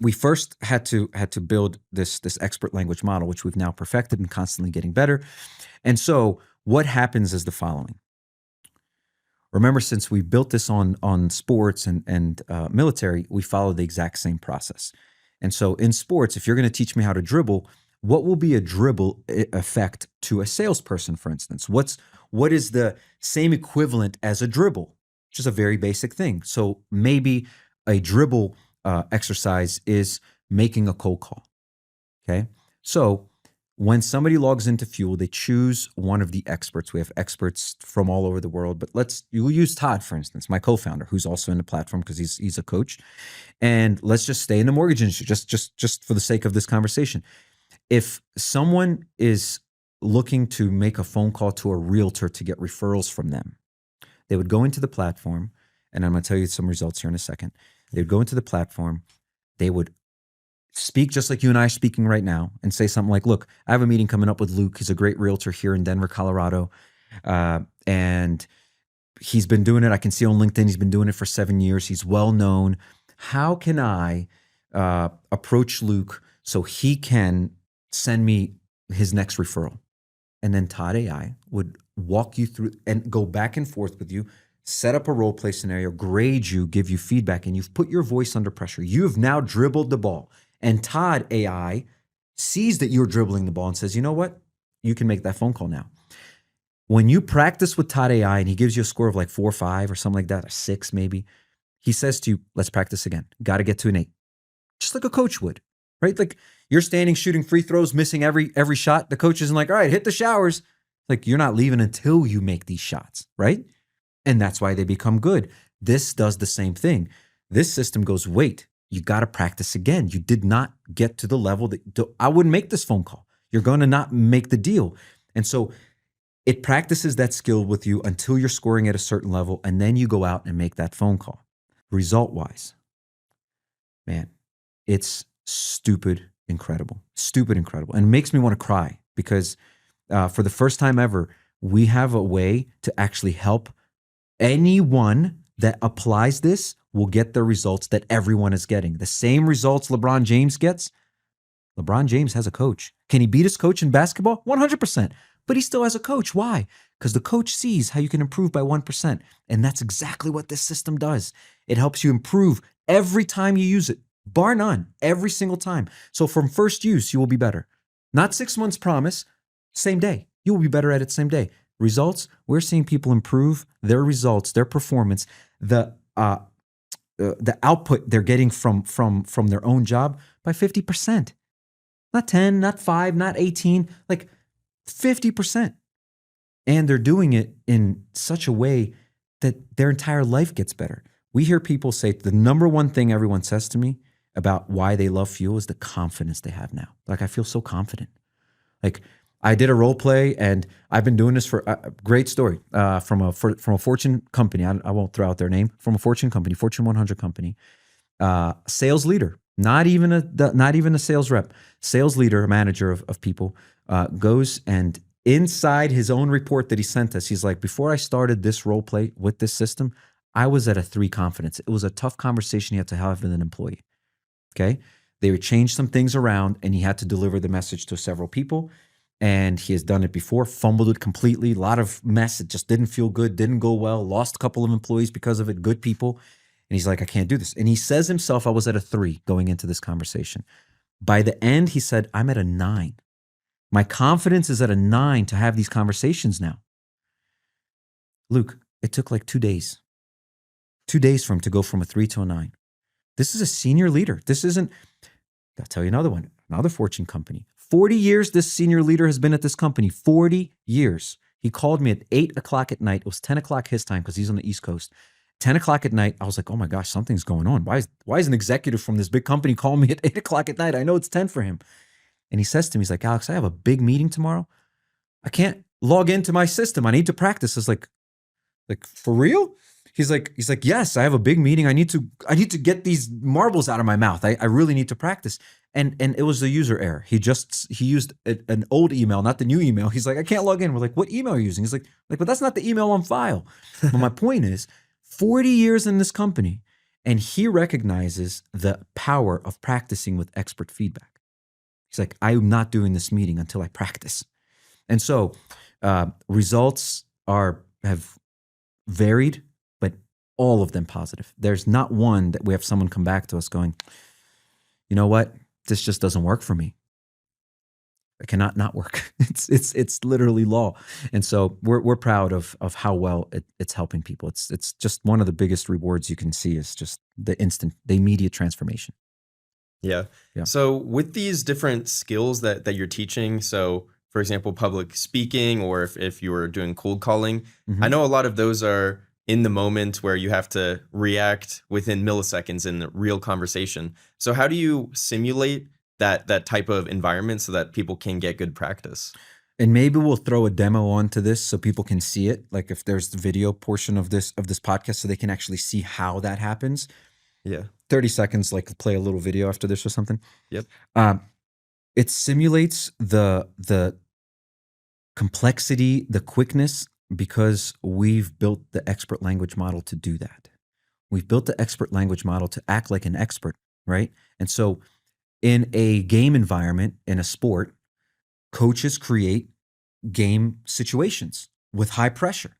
we first had to build this expert language model, which we've now perfected and constantly getting better. And so what happens is the following. Remember, since we built this on sports and military, we follow the exact same process. And so in sports, if you're going to teach me how to dribble, what will be a dribble effect to a salesperson, for instance? What is the same equivalent as a dribble? Which is a very basic thing. So maybe a dribble exercise is making a cold call. Okay. So when somebody logs into Fuel, they choose one of the experts. We have experts from all over the world, but you'll use Todd, for instance, my co-founder, who's also in the platform because he's a coach. And let's just stay in the mortgage industry, just for the sake of this conversation. If someone is looking to make a phone call to a realtor to get referrals from them, they would go into the platform, and I'm going to tell you some results here in a second. They would go into the platform, they would speak just like you and I are speaking right now and say something like, look, I have a meeting coming up with Luke. He's a great realtor here in Denver, Colorado. And he's been doing it. I can see on LinkedIn, he's been doing it for 7 years. He's well known. How can I approach Luke so he can send me his next referral? And then Todd AI would walk you through and go back and forth with you, set up a role play scenario, grade you, give you feedback, and you've put your voice under pressure. You have now dribbled the ball. And Todd AI sees that you're dribbling the ball and says, you know what? You can make that phone call now. When you practice with Todd AI and he gives you a score of like 4 or 5 or something like that, or 6 maybe, he says to you, let's practice again. Got to get to an 8. just like a coach would, right? Like you're standing shooting free throws, missing every shot. The coach isn't like, all right, hit the showers. Like you're not leaving until you make these shots, right? And that's why they become good. This does the same thing. This system goes, wait, you got to practice again. You did not get to the level that I wouldn't make this phone call. You're going to not make the deal. And so it practices that skill with you until you're scoring at a certain level. And then you go out and make that phone call. Result wise, man, it's stupid incredible. And it makes me want to cry because for the first time ever, we have a way to actually help anyone that applies this will get the results that everyone is getting. The same results LeBron James gets. LeBron James has a coach. Can he beat his coach in basketball? 100%. But he still has a coach. Why? Because the coach sees how you can improve by 1%. And that's exactly what this system does. It helps you improve every time you use it, bar none, every single time. So from first use, you will be better. Not 6 months promise, same day. You will be better at it same day. Results, we're seeing people improve their results, their performance, the output they're getting from their own job by 50%. Not 10, not 5, not 18, like 50%. And they're doing it in such a way that their entire life gets better. We hear people say the number one thing everyone says to me about why they love Fuel is the confidence they have now. Like, I feel so confident. Like, I did a role play, and I've been doing this for a great story from a Fortune company. I won't throw out their name. From a Fortune company, Fortune 100 company, sales leader, not even a sales rep, sales leader, a manager of people, goes and inside his own report that he sent us, he's like, before I started this role play with this system, I was at a 3 confidence. It was a tough conversation he had to have with an employee. Okay, they would change some things around, and he had to deliver the message to several people. And he has done it before, fumbled it completely, a lot of mess. It just didn't feel good, didn't go well, lost a couple of employees because of it, good people. And he's like, I can't do this. And he says himself, I was at a 3 going into this conversation. By the end, he said, I'm at a 9. My confidence is at a 9 to have these conversations now. Luke, it took like 2 days. 2 days for him to go from a 3 to a 9. This is a senior leader. This isn't, I'll tell you another one, another Fortune company. 40 years this senior leader has been at this company, 40 years. He called me at 8 o'clock at night. It was 10 o'clock his time because he's on the East Coast. 10 o'clock at night, I was like, oh my gosh, something's going on. Why is an executive from this big company calling me at 8 o'clock at night? I know it's 10 for him. And he says to me, he's like, Alex, I have a big meeting tomorrow. I can't log into my system. I need to practice. I was like, for real? He's like, yes, I have a big meeting. I need to get these marbles out of my mouth. I really need to practice. And it was a user error. He used an old email, not the new email. He's like, I can't log in. We're like, what email are you using? He's like, but that's not the email on file. But my point is, 40 years in this company, and he recognizes the power of practicing with expert feedback. He's like, I'm not doing this meeting until I practice. And so results have varied, but all of them positive. There's not one that we have someone come back to us going, you know what? This just doesn't work for me. It cannot not work. It's literally law. And so we're proud of how well it's helping people. It's just one of the biggest rewards you can see is just the immediate transformation. Yeah. So with these different skills that you're teaching, so for example, public speaking, or if you were doing cold calling, I know a lot of those are in the moment where you have to react within milliseconds in the real conversation. So how do you simulate that type of environment so that people can get good practice? And maybe we'll throw a demo onto this so people can see it. Like if there's the video portion of this podcast, so they can actually see how that happens. Yeah. 30 seconds, like play a little video after this or something. Yep. It simulates the complexity, the quickness, because we've built the expert language model to do that. We've built the expert language model to act like an expert, right? And so in a game environment, in a sport, coaches create game situations with high pressure.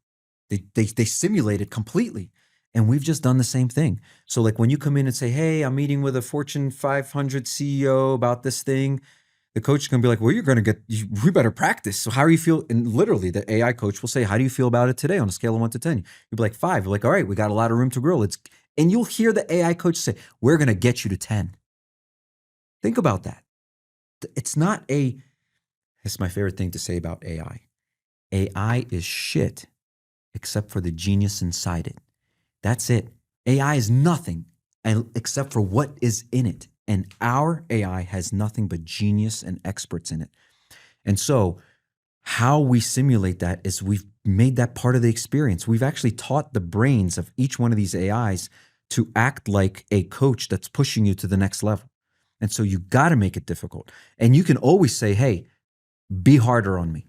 They simulate it completely. And we've just done the same thing. So like when you come in and say, hey, I'm meeting with a Fortune 500 CEO about this thing, the coach is going to be like, well, we better practice. So how do you feel? And literally the AI coach will say, how do you feel about it today on a scale of 1 to 10? You'll be like 5. You're like, all right, we got a lot of room to grow. And you'll hear the AI coach say, we're going to get you to 10. Think about that. It's not a, it's my favorite thing to say about AI. AI is shit except for the genius inside it. That's it. AI is nothing except for what is in it. And our AI has nothing but genius and experts in it. And so, how we simulate that is we've made that part of the experience. We've actually taught the brains of each one of these AIs to act like a coach that's pushing you to the next level. And so, you got to make it difficult. And you can always say, hey, be harder on me,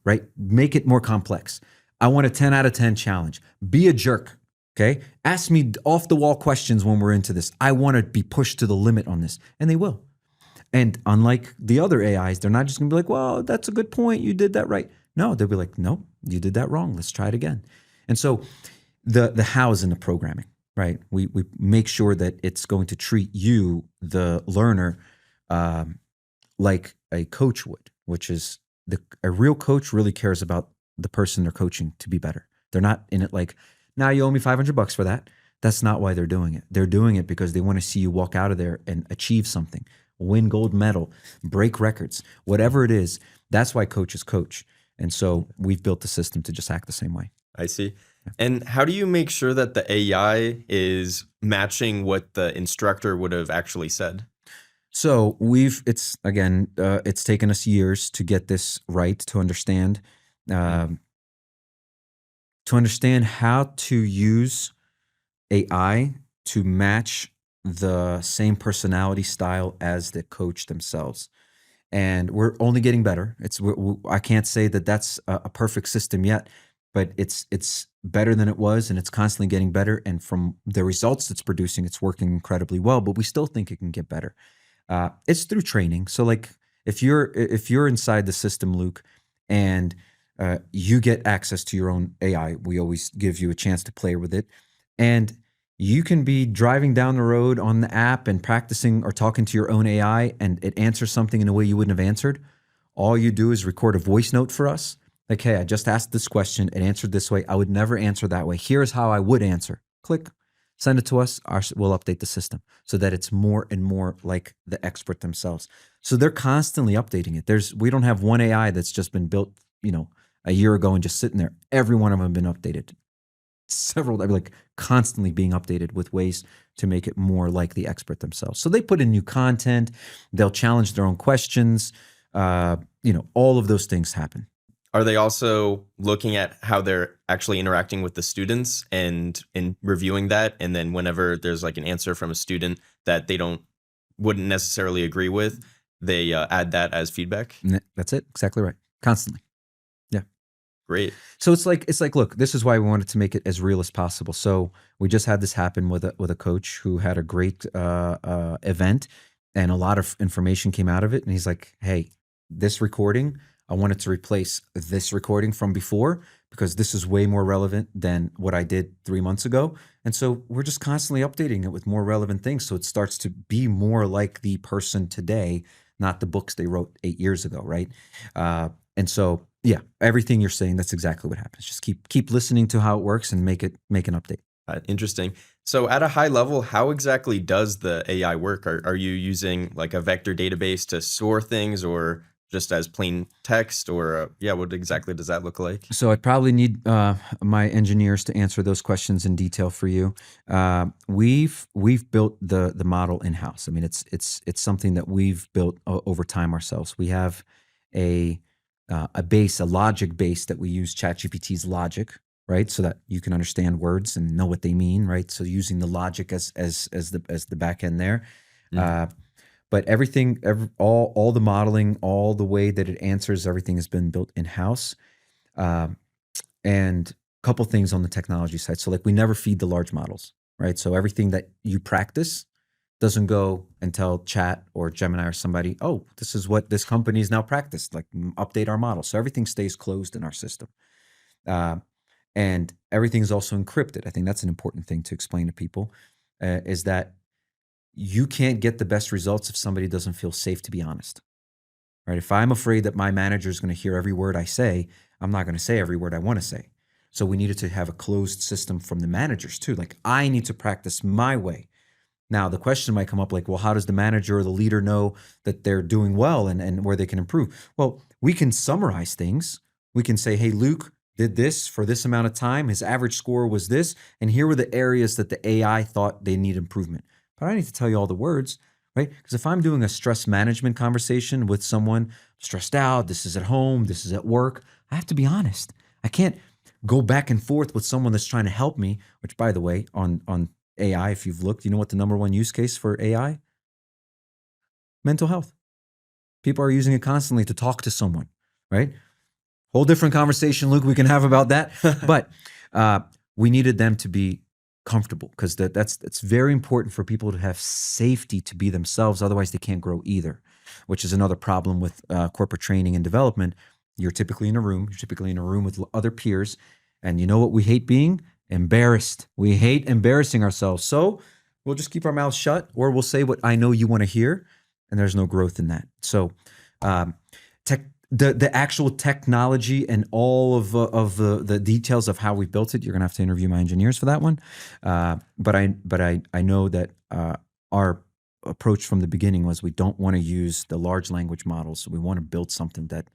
right? Make it more complex. I want a 10 out of 10 challenge. Be a jerk. Okay. Ask me off the wall questions when we're into this. I want to be pushed to the limit on this. And they will. And unlike the other AIs, they're not just going to be like, well, that's a good point. You did that right. No, they'll be like, no, you did that wrong. Let's try it again. And so the how's in the programming, right? We make sure that it's going to treat you, the learner, like a coach would, which is a real coach really cares about the person they're coaching to be better. They're not in it like, now you owe me $500 for that. That's not why they're doing it. They're doing it because they want to see you walk out of there and achieve something, win gold medal, break records, whatever it is. That's why coaches coach. And so we've built the system to just act the same way. I see. And how do you make sure that the AI is matching what the instructor would have actually said? So it's taken us years to get this right, to understand how to use AI to match the same personality style as the coach themselves. And we're only getting better. I can't say that that's a perfect system yet, but it's better than it was, and it's constantly getting better. And from the results it's producing, it's working incredibly well. But we still think it can get better. It's through training. So, like, if you're inside the system, Luke, and you get access to your own AI, we always give you a chance to play with it, and you can be driving down the road on the app and practicing or talking to your own AI, and it answers something in a way you wouldn't have answered. All you do is record a voice note for us. Like, hey, I just asked this question. It answered this way. I would never answer that way. Here's how I would answer. Click, send it to us. We'll update the system so that it's more and more like the expert themselves. So they're constantly updating it. We don't have one AI that's just been built, a year ago and just sitting there. Every one of them have been updated. Several, like, constantly being updated with ways to make it more like the expert themselves. So they put in new content. They'll challenge their own questions. All of those things happen. Are they also looking at how they're actually interacting with the students and reviewing that? And then whenever there's like an answer from a student that they wouldn't necessarily agree with, they add that as feedback? That's it. Exactly right. Constantly. Yeah. Great. So it's like, look, this is why we wanted to make it as real as possible. So we just had this happen with a coach who had a great event, and a lot of information came out of it. And he's like, hey, this recording, I wanted to replace this recording from before because this is way more relevant than what I did 3 months ago. And so we're just constantly updating it with more relevant things. So it starts to be more like the person today, not the books they wrote 8 years ago, right? And so, yeah, everything you're saying, that's exactly what happens. Just keep listening to how it works and make an update. Interesting. So at a high level, how exactly does the AI work? Are you using like a vector database to store things, or just as plain text, or what exactly does that look like? So I'd probably need my engineers to answer those questions in detail for you. We've built the model in house. I mean, it's something that we've built over time ourselves. We have a logic base that we use ChatGPT's logic, right? So that you can understand words and know what they mean, right? So using the logic as the back end there. Mm-hmm. But everything, all the modeling, all the way that it answers, everything has been built in-house. And a couple things on the technology side. So, like, we never feed the large models, right? So everything that you practice doesn't go and tell Chat or Gemini or somebody, oh, this is what this company is now practiced, like, update our model. So everything stays closed in our system. And everything is also encrypted. I think that's an important thing to explain to people, is that you can't get the best results if somebody doesn't feel safe to be honest, right? If I'm afraid that my manager is going to hear every word I say, I'm not going to say every word I want to say. So we needed to have a closed system from the managers too. Like, I need to practice my way. Now, the question might come up like, well, how does the manager or the leader know that they're doing well and where they can improve? Well, we can summarize things. We can say, hey, Luke did this for this amount of time. His average score was this. And here were the areas that the AI thought they need improvement. But I don't need to tell you all the words, right? Because if I'm doing a stress management conversation with someone stressed out, this is at home, this is at work, I have to be honest. I can't go back and forth with someone that's trying to help me, which, by the way, on AI, if you've looked, you know what the number one use case for AI? Mental health. People are using it constantly to talk to someone, right? Whole different conversation, Luke, we can have about that. But we needed them to be comfortable because that's very important for people to have safety to be themselves. Otherwise, they can't grow either, which is another problem with corporate training and development. You're typically in a room. You're typically in a room with other peers. And you know what we hate being? Embarrassed. We hate embarrassing ourselves. So we'll just keep our mouths shut, or we'll say what I know you want to hear, and there's no growth in that. So the actual technology and all of the details of how we built it, you're gonna have to interview my engineers for that one. But I know that our approach from the beginning was we don't want to use the large language models. So we want to build something that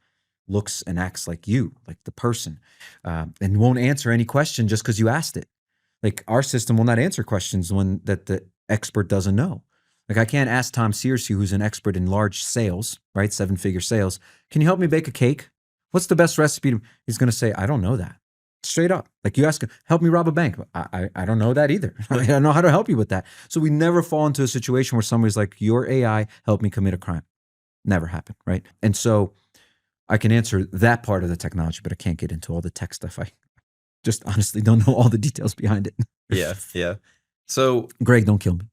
looks and acts like you, like the person, and won't answer any question just because you asked it. Like our system will not answer questions that the expert doesn't know. Like I can't ask Tom Searcy, who's an expert in large sales, right? 7-figure sales. Can you help me bake a cake? What's the best recipe? He's going to say, I don't know that. Straight up. Like you ask him, help me rob a bank. I don't know that either. I don't know how to help you with that. So we never fall into a situation where somebody's like, your AI helped me commit a crime. Never happened, right? And so I can answer that part of the technology, but I can't get into all the tech stuff. I just honestly don't know all the details behind it. Yeah. So, Greg, don't kill me.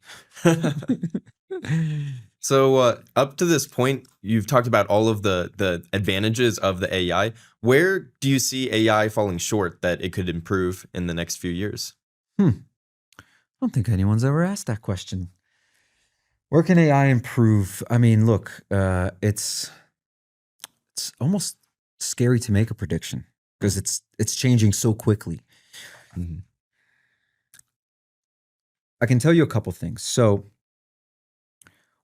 So up to this point, you've talked about all of the advantages of the AI. Where do you see AI falling short that it could improve in the next few years? I don't think anyone's ever asked that question. Where can AI improve? I mean, look, it's almost scary to make a prediction because it's changing so quickly. Mm-hmm. I can tell you a couple things. So,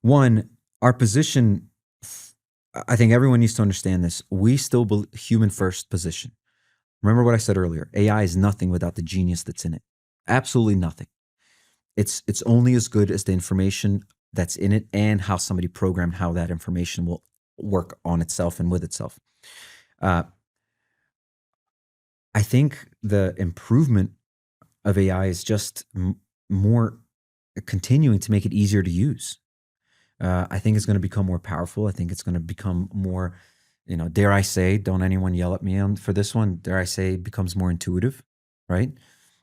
one, our position, I think everyone needs to understand this. We still believe human first position. Remember what I said earlier. AI is nothing without the genius that's in it. Absolutely nothing. It's only as good as the information that's in it and how somebody programmed how that information will work on itself and with itself. I think the improvement of AI is just more continuing to make it easier to use. I think it's going to become more powerful. I think it's going to become more, dare I say, don't anyone yell at me for this one, dare I say, becomes more intuitive, right?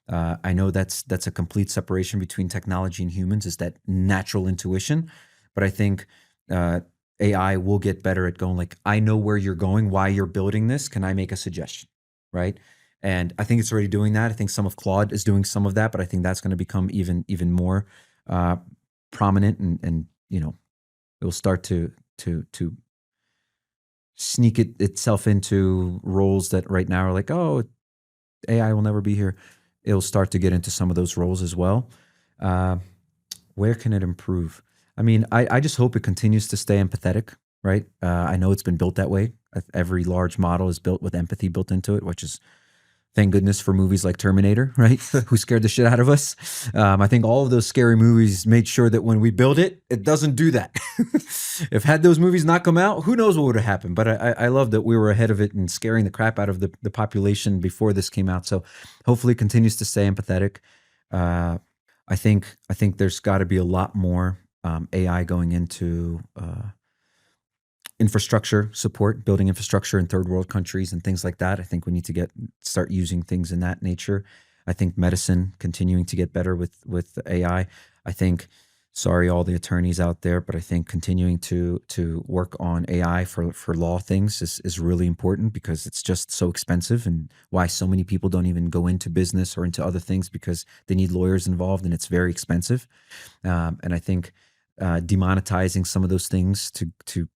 I know that's a complete separation between technology and humans, is that natural intuition. But I think AI will get better at going like, I know where you're going, why you're building this. Can I make a suggestion, right? And I think it's already doing that. I think some of Claude is doing some of that, but I think that's going to become even more prominent, and it will start to sneak itself into roles that right now are like, oh, AI will never be here. It'll start to get into some of those roles as well. Where can it improve? I mean, I just hope it continues to stay empathetic, right? I know it's been built that way. Every large model is built with empathy built into it, which is, thank goodness for movies like Terminator, right? Who scared the shit out of us. I think all of those scary movies made sure that when we build it, it doesn't do that. If had those movies not come out, who knows what would have happened. But I love that we were ahead of it and scaring the crap out of the population before this came out. So hopefully it continues to stay empathetic. I think there's got to be a lot more AI going into infrastructure support, building infrastructure in third world countries and things like that. I think we need to start using things in that nature. I think medicine continuing to get better with AI. I think, sorry, all the attorneys out there, but I think continuing to work on AI for law things is really important, because it's just so expensive, and why so many people don't even go into business or into other things, because they need lawyers involved and it's very expensive. And I think demonetizing some of those things to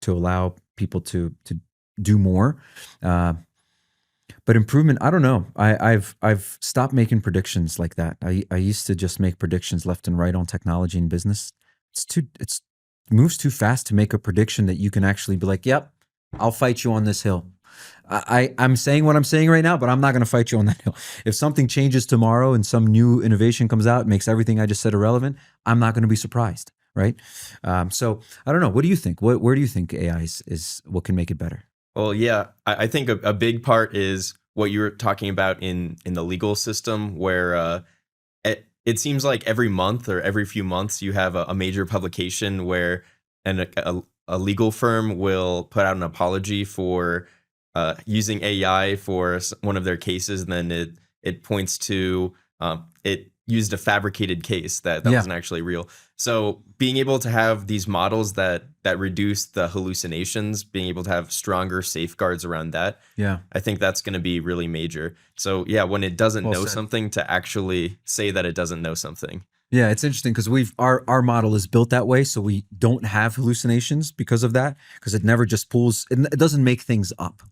allow people to do more. But improvement, I don't know. I've stopped making predictions like that. I used to just make predictions left and right on technology and business. It's moves too fast to make a prediction that you can actually be like, yep, I'll fight you on this hill. I'm saying what I'm saying right now, but I'm not going to fight you on that hill. If something changes tomorrow and some new innovation comes out, makes everything I just said irrelevant, I'm not going to be surprised, right? So I don't know. What do you think? Where do you think AI is what can make it better? Well, yeah, I think a big part is what you were talking about in the legal system, where it seems like every month or every few months you have a major publication where a legal firm will put out an apology for using AI for one of their cases, and then it points to it used a fabricated case that Yeah, wasn't actually real. So being able to have these models that reduce the hallucinations, being able to have stronger safeguards around that, yeah. I think that's going to be really major. So yeah, when it doesn't Well know said. something, to actually say that it doesn't know something. Yeah, it's interesting because our model is built that way, so we don't have hallucinations because of that. Because it never just pulls. It doesn't make things up.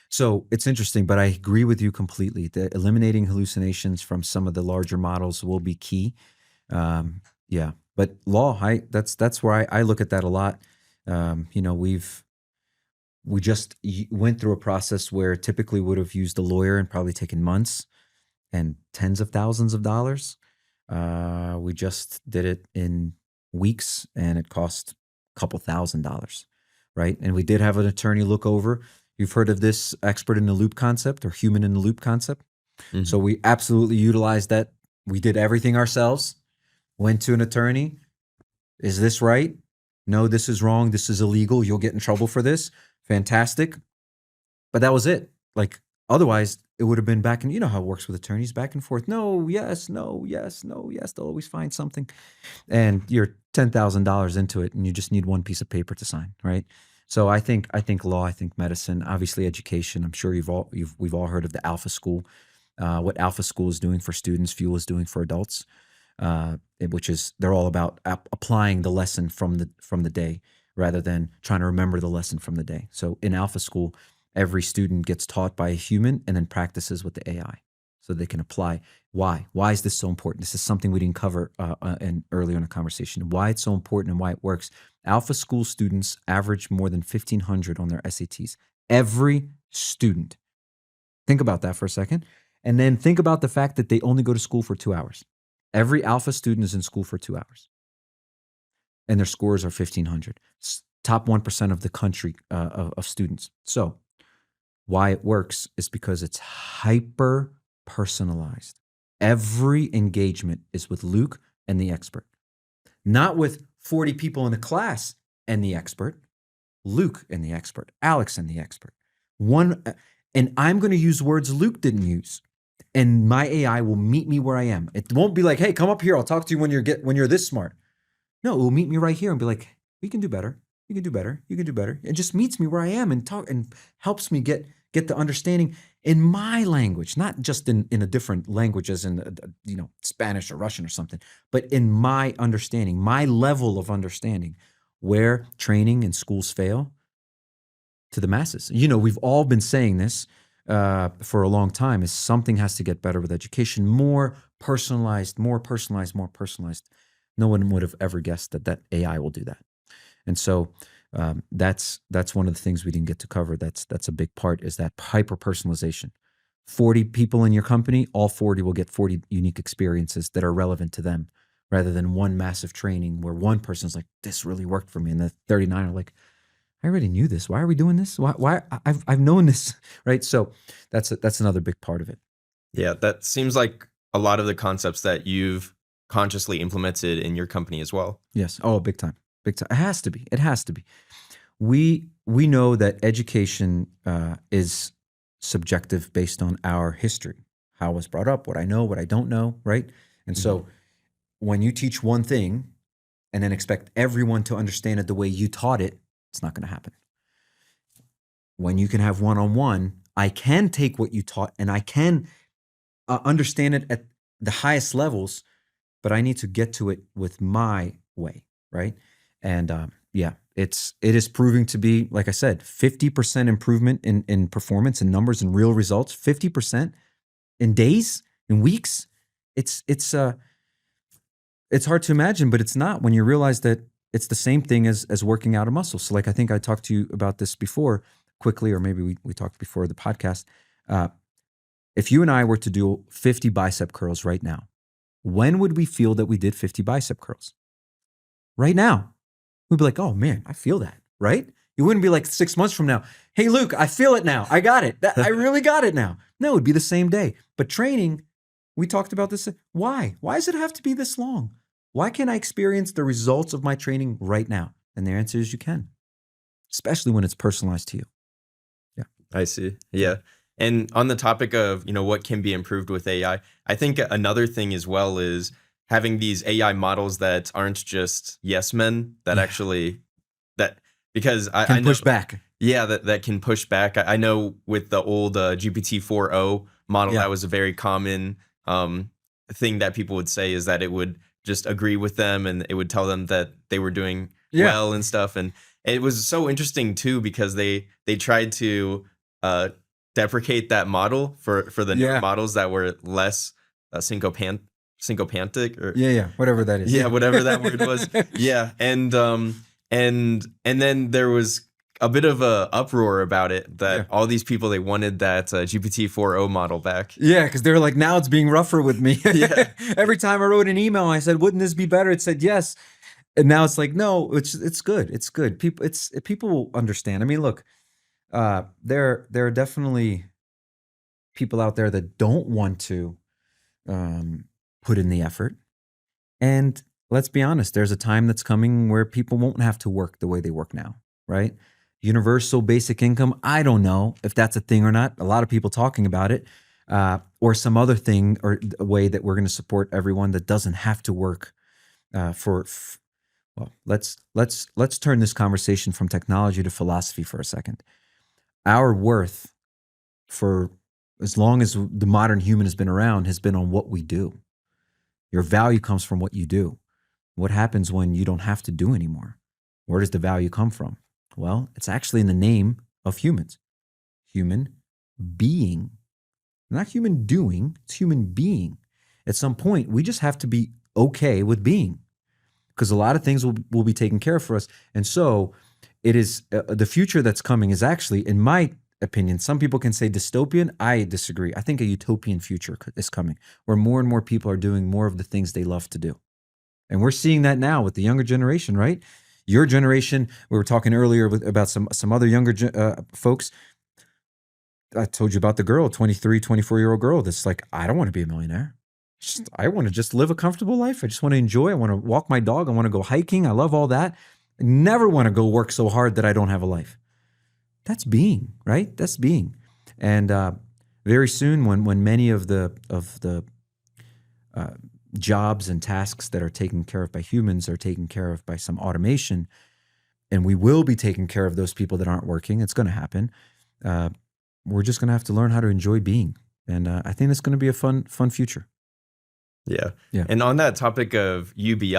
So it's interesting, but I agree with you completely. That eliminating hallucinations from some of the larger models will be key. Yeah, but law, that's where I look at that a lot. You know, we just went through a process where typically would have used a lawyer and probably taken months and tens of thousands of dollars. We just did it in weeks and it cost a couple $1,000, right? And we did have an attorney look over. You've heard of this expert in the loop concept or human in the loop concept. So Hmm. we absolutely utilized that. We did everything ourselves, went to an attorney. Is this right? No, this is wrong. This is illegal. You'll get in trouble for this. Fantastic. But that was it. Like otherwise, it would have been back and you know how it works with attorneys, back and forth. No, yes, no, yes, no, yes. They'll always find something, and you're $10,000 into it, and you just need one piece of paper to sign, right? So I think law, I think medicine, obviously education. I'm sure we've all heard of the Alpha School, what Alpha School is doing for students, Fuel is doing for adults, which is they're all about applying the lesson from the day rather than trying to remember the lesson from the day. So in Alpha School, every student gets taught by a human and then practices with the AI, so they can apply. Why? Why is this so important? This is something we didn't cover earlier in the conversation. Why it's so important and why it works. Alpha School students average more than 1,500 on their SATs. Every student. Think about that for a second. And then think about the fact that they only go to school for 2 hours. Every Alpha student is in school for 2 hours, and their scores are 1,500. Top 1% of the country of students. So, why it works is because it's hyper personalized. Every engagement is with Luke and the expert, not with 40 people in the class and the expert, Luke and the expert, Alex and the expert. One, and I'm going to use words Luke didn't use, and my AI will meet me where I am. It won't be like, "Hey, come up here. I'll talk to you when you're this smart." No, it will meet me right here and be like, "We can do better. You can do better. You can do better." It just meets me where I am and talk and helps me get the understanding in my language, not just in a different language as in Spanish or Russian or something, but in my understanding, my level of understanding, where training and schools fail to the masses. You know, we've all been saying this for a long time: is something has to get better with education, more personalized, more personalized, more personalized. No one would have ever guessed that AI will do that. And so that's one of the things we didn't get to cover. That's a big part, is that hyper personalization. 40 people in your company, all 40 will get 40 unique experiences that are relevant to them, rather than one massive training where one person's like, "This really worked for me," and the 39 are like, "I already knew this. Why are we doing this? Why I've known this," right? So that's another big part of it. Yeah, that seems like a lot of the concepts that you've consciously implemented in your company as well. Yes. Oh, big time. Big time. It has to be. It has to be. We know that education is subjective based on our history, how I was brought up, what I know, what I don't know, right? And Mhm. so when you teach one thing and then expect everyone to understand it the way you taught it, it's not going to happen. When you can have one on one, I can take what you taught and I can understand it at the highest levels, but I need to get to it with my way, right? And Yeah, it is proving to be, like I said, 50% improvement in performance and numbers and real results. 50% in days, in weeks. It's it's hard to imagine, but it's not when you realize that it's the same thing as working out a muscle. So, like I think I talked to you about this before quickly, or maybe we talked before the podcast. Uh, if you and I were to do 50 bicep curls right now, when would we feel that we did 50 bicep curls? Right now. We'd be like, oh man, I feel that, right? You wouldn't be like 6 months from now, hey, Luke, I feel it now. I got it. I really got it now. No, it'd be the same day. But training, we talked about this. Why? Why does it have to be this long? Why can't I experience the results of my training right now? And the answer is you can, especially when it's personalized to you. Yeah. I see. Yeah. And on the topic of, what can be improved with I think another thing as well is having these AI models that aren't just yes men that Yeah. actually that because I Can know push back. yeah, that can push back. I know with the old GPT 4.0 model, Yeah. that was a very common thing that people would say is that it would just agree with them and it would tell them that they were doing Yeah. well and stuff. And it was so interesting too because they tried to uh, deprecate that model for the newer Yeah. models that were less syncopantic or Yeah. Whatever that is. yeah, whatever that word was. Yeah, and then there was a bit of a uproar about it that Yeah. all these people they wanted that GPT 4.0 model back. Yeah, because they were like, now it's being rougher with me. Yeah. Every time I wrote an email, I said, wouldn't this be better? It said yes. And now it's like, no, it's good. It's good. People will understand. I mean, look, there are definitely people out there that don't want to put in the effort. And let's be honest, there's a time that's coming where people won't have to work the way they work now, right? Universal basic income. I don't know if that's a thing or not. A lot of people talking about it, or some other thing or a way that we're going to support everyone that doesn't have to work well, let's turn this conversation from technology to philosophy for a second. Our worth for as long as the modern human has been around has been on what we do. Your value comes from what you do. What happens when you don't have to do anymore? Where does the value come from? Well, it's actually in the name of humans. Human being. Not human doing, it's human being. At some point, we just have to be okay with being because a lot of things will be taken care of for us. And so it is the future that's coming is actually, in my opinion, some people can say dystopian. I disagree. I think a utopian future is coming where more and more people are doing more of the things they love to do. And we're seeing that now with the younger generation, right? Your generation, we were talking earlier about some other younger folks. I told you about the girl, 23, 24-year-old girl that's like, I don't want to be a millionaire. I want to just live a comfortable life. I just want to enjoy. I want to walk my dog. I want to go hiking. I love all that. I never want to go work so hard that I don't have a life. That's being, right? That's being. And very soon, when many of the jobs and tasks that are taken care of by humans are taken care of by some automation, and we will be taking care of those people that aren't working, it's going to happen. We're just going to have to learn how to enjoy being. And I think it's going to be a fun future. Yeah. Yeah. And on that topic of UBI,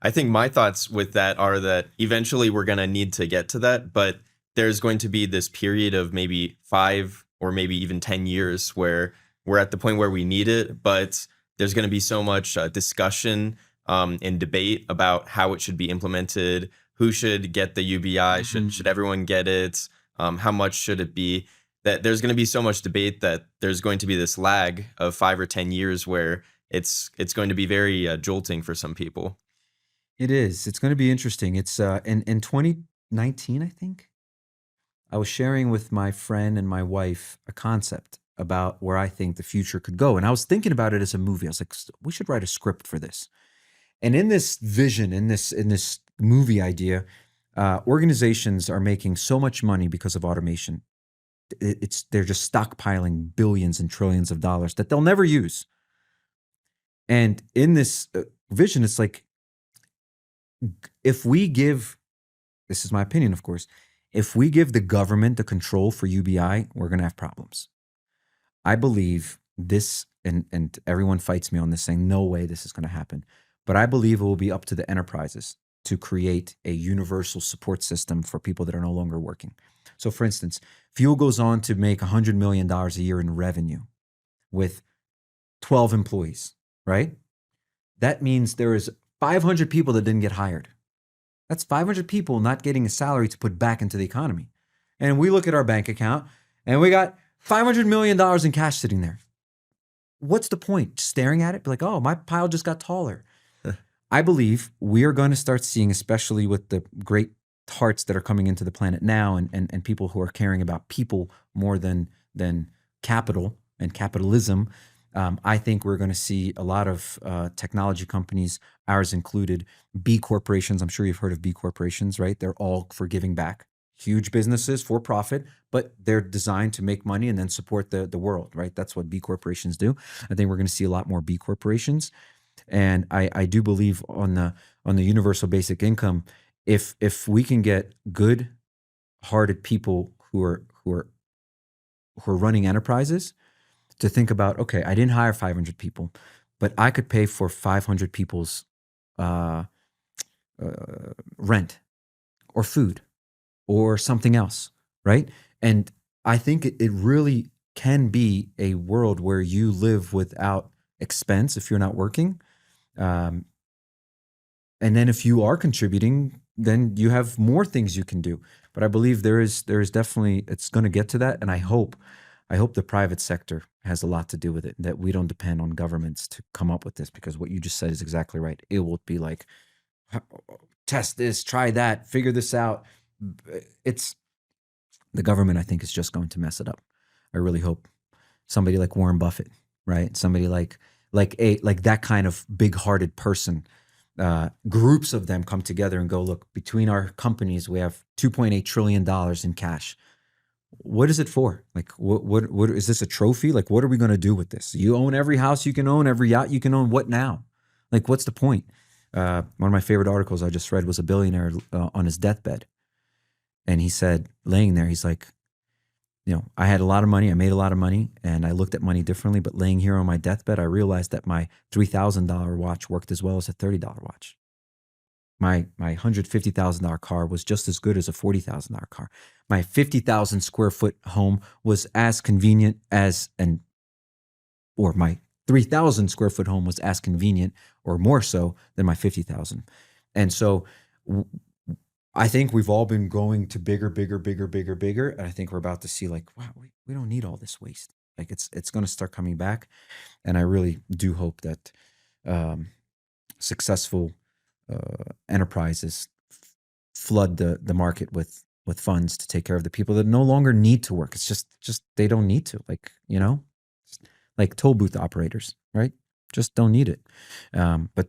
I think my thoughts with that are that eventually we're going to need to get to that, but there's going to be this period of maybe 5 or maybe even 10 years where we're at the point where we need it, but there's going to be so much discussion and debate about how it should be implemented, who should get the UBI, should everyone get it, how much should it be, that there's going to be so much debate that there's going to be this lag of 5 or 10 years where it's going to be very jolting for some people. It is. It's going to be interesting. It's in 2019, I think, I was sharing with my friend and my wife a concept about where I think the future could go. And I was thinking about it as a movie. I was like, we should write a script for this. And in this vision, in this movie idea, organizations are making so much money because of automation. They're just stockpiling billions and trillions of dollars that they'll never use. And in this vision, it's like, if we give, this is my opinion, of course, if we give the government the control for UBI, we're going to have problems. I believe this, and everyone fights me on this saying, no way this is going to happen. But I believe it will be up to the enterprises to create a universal support system for people that are no longer working. So, for instance, Fuel goes on to make $100 million a year in revenue with 12 employees, right? That means there is 500 people that didn't get hired. That's 500 people not getting a salary to put back into the economy. And we look at our bank account and we got $500 million in cash sitting there. What's the point? Staring at it, be like, oh, my pile just got taller. I believe we are going to start seeing, especially with the great hearts that are coming into the planet now and people who are caring about people more than capital and capitalism. I think we're going to see a lot of technology companies, ours included, B corporations. I'm sure you've heard of B corporations, right? They're all for giving back. Huge businesses for profit, but they're designed to make money and then support the world, right? That's what B corporations do. I think we're going to see a lot more B corporations. And I do believe on the universal basic income, if we can get good-hearted people who are running enterprises to think about, okay, I didn't hire 500 people, but I could pay for 500 people's rent or food or something else, right? And I think it really can be a world where you live without expense if you're not working. And then if you are contributing, then you have more things you can do. But I believe there is definitely, it's going to get to that. And I hope the private sector has a lot to do with it, that we don't depend on governments to come up with this, because what you just said is exactly right. It will be like, test this, try that, figure this out. It's the government, I think, is just going to mess it up. I really hope somebody like Warren Buffett, right? Somebody like that kind of big-hearted person, groups of them come together and go, look, between our companies, we have $2.8 trillion in cash. What is it for? Like, what is this a trophy? Like, what are we going to do with this? You own every house you can own, every yacht you can own. What now? Like, what's the point? One of my favorite articles I just read was a billionaire on his deathbed. And he said, laying there, he's like, I had a lot of money, I made a lot of money, and I looked at money differently. But laying here on my deathbed, I realized that my $3,000 watch worked as well as a $30 watch. My $150,000 car was just as good as a $40,000 car. My 50,000 square foot home was as convenient or my 3,000 square foot home was as convenient or more so than my 50,000. And so I think we've all been going to bigger. And I think we're about to see like, wow, we don't need all this waste. Like it's going to start coming back. And I really do hope that successful enterprises flood the market with funds to take care of the people that no longer need to work. It's just they don't need to, like toll booth operators, right? Just don't need it. But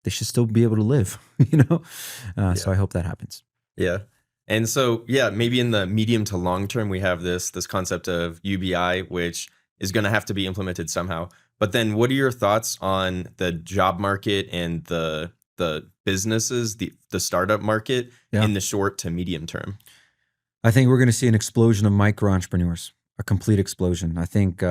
they should still be able to live, So I hope that happens. Yeah. And so, maybe in the medium to long term, we have this concept of UBI, which is going to have to be implemented somehow. But then what are your thoughts on the job market and the businesses, the startup market in the short to medium term? I think we're going to see an explosion of micro entrepreneurs, a complete explosion. I think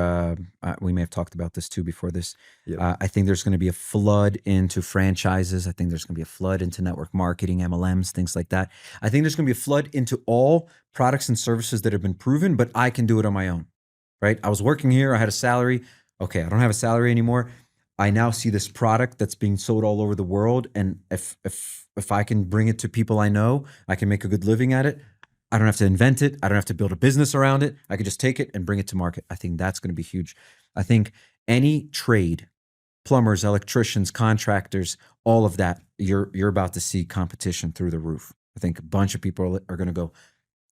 we may have talked about this too before this. Yep. I think there's going to be a flood into franchises. I think there's going to be a flood into network marketing, MLMs, things like that. I think there's going to be a flood into all products and services that have been proven, but I can do it on my own, right? I was working here. I had a salary. Okay, I don't have a salary anymore. I now see this product that's being sold all over the world. And if I can bring it to people I know, I can make a good living at it. I don't have to invent it. I don't have to build a business around it. I can just take it and bring it to market. I think that's going to be huge. I think any trade, plumbers, electricians, contractors, all of that, you're about to see competition through the roof. I think a bunch of people are going to go,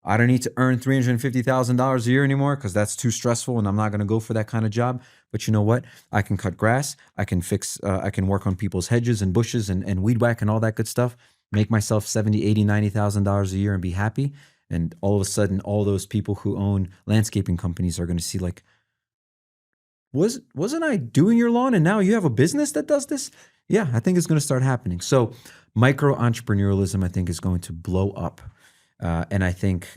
I don't need to earn $350,000 a year anymore because that's too stressful and I'm not going to go for that kind of job. But you know what? I can cut grass. I can I can work on people's hedges and bushes and weed whack and all that good stuff. Make myself $70,000, $80,000, $90,000 a year and be happy. And all of a sudden, all those people who own landscaping companies are going to see like, wasn't I doing your lawn and now you have a business that does this? Yeah, I think it's going to start happening. So micro entrepreneurialism, I think, is going to blow up. And I think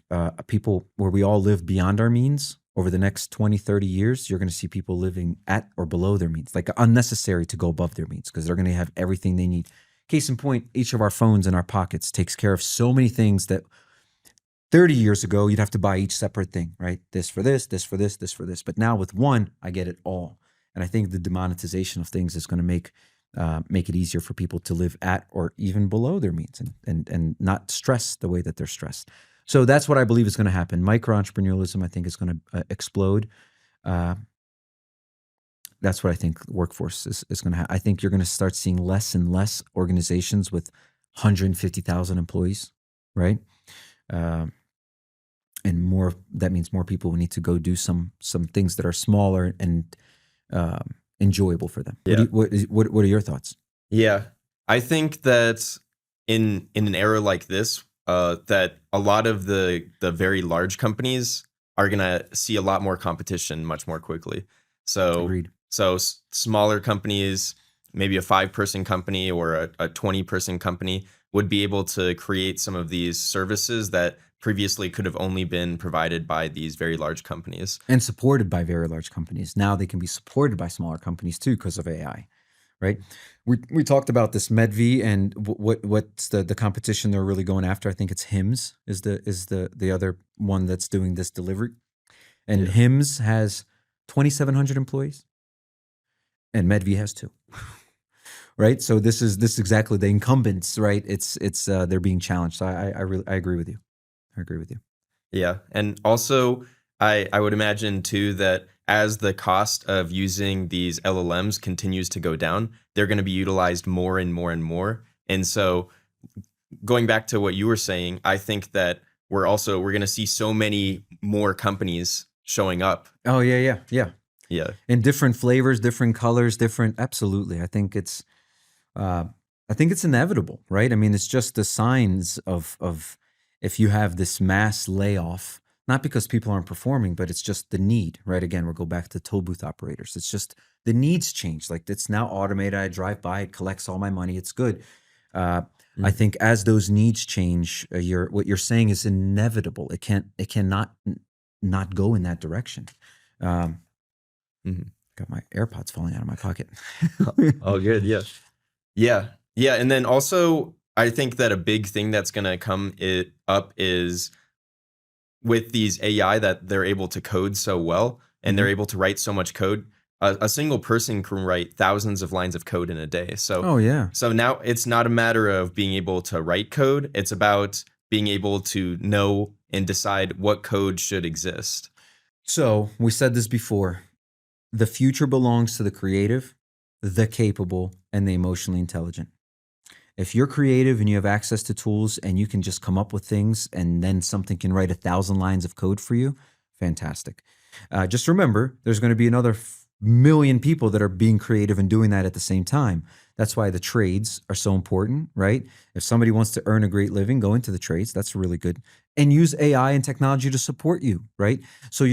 people where we all live beyond our means over the next 20, 30 years, you're going to see people living at or below their means, like unnecessary to go above their means because they're going to have everything they need. case in point, each of our phones in our pockets takes care of so many things that 30 years ago, you'd have to buy each separate thing, right? This for this, this for this, this for this. But now with one, I get it all. And I think the demonetization of things is going to make it easier for people to live at or even below their means and not stress the way that they're stressed. So that's what I believe is going to happen. Micro entrepreneurialism, I think, is going to explode. That's what I think workforce is going to I think you're going to start seeing less and less organizations with 150,000 employees, right? And more, that means more people will need to go do some things that are smaller and enjoyable for them. Yeah. What are your thoughts? Yeah, I think that in an era like this, that a lot of the very large companies are gonna see a lot more competition much more quickly. So Agreed. smaller companies, maybe a 5-person company or a 20-person company, would be able to create some of these services that previously could have only been provided by these very large companies. And supported by very large companies. Now they can be supported by smaller companies too because of AI, right? We talked about this Medvi and what's the competition they're really going after. I think it's Hims is the other one that's doing this delivery. And Yeah. Hims has 2,700 employees and Medvi has 2. Right? So this is exactly the incumbents, right? It's they're being challenged. So I agree with you. I agree with you. Yeah. And also, I would imagine too that as the cost of using these LLMs continues to go down, they're going to be utilized more and more and more. And so going back to what you were saying, I think that we're going to see so many more companies showing up. Oh yeah. Yeah. In different flavors, different colors, absolutely. I think it's inevitable, right? I mean, it's just the signs of if you have this mass layoff, not because people aren't performing, but it's just the need, right? Again, we'll go back to toll booth operators. It's just the needs change. Like it's now automated. I drive by, it collects all my money. It's good. I think as those needs change, what you're saying is inevitable. It cannot not go in that direction. Got my AirPods falling out of my pocket. Oh, good. Yeah. Yeah. And then also, I think that a big thing that's going to come up is with these AI that they're able to code so well and they're able to write so much code. A single person can write thousands of lines of code in a day. So, Oh yeah. So now it's not a matter of being able to write code. It's about being able to know and decide what code should exist. So we said this before. The future belongs to the creative, the capable, and the emotionally intelligent. If you're creative and you have access to tools and you can just come up with things and then something can write 1,000 lines of code for you, fantastic. Just remember, there's going to be another million people that are being creative and doing that at the same time. That's why the trades are so important, right? If somebody wants to earn a great living, go into the trades. That's really good. And use AI and technology to support you, right? So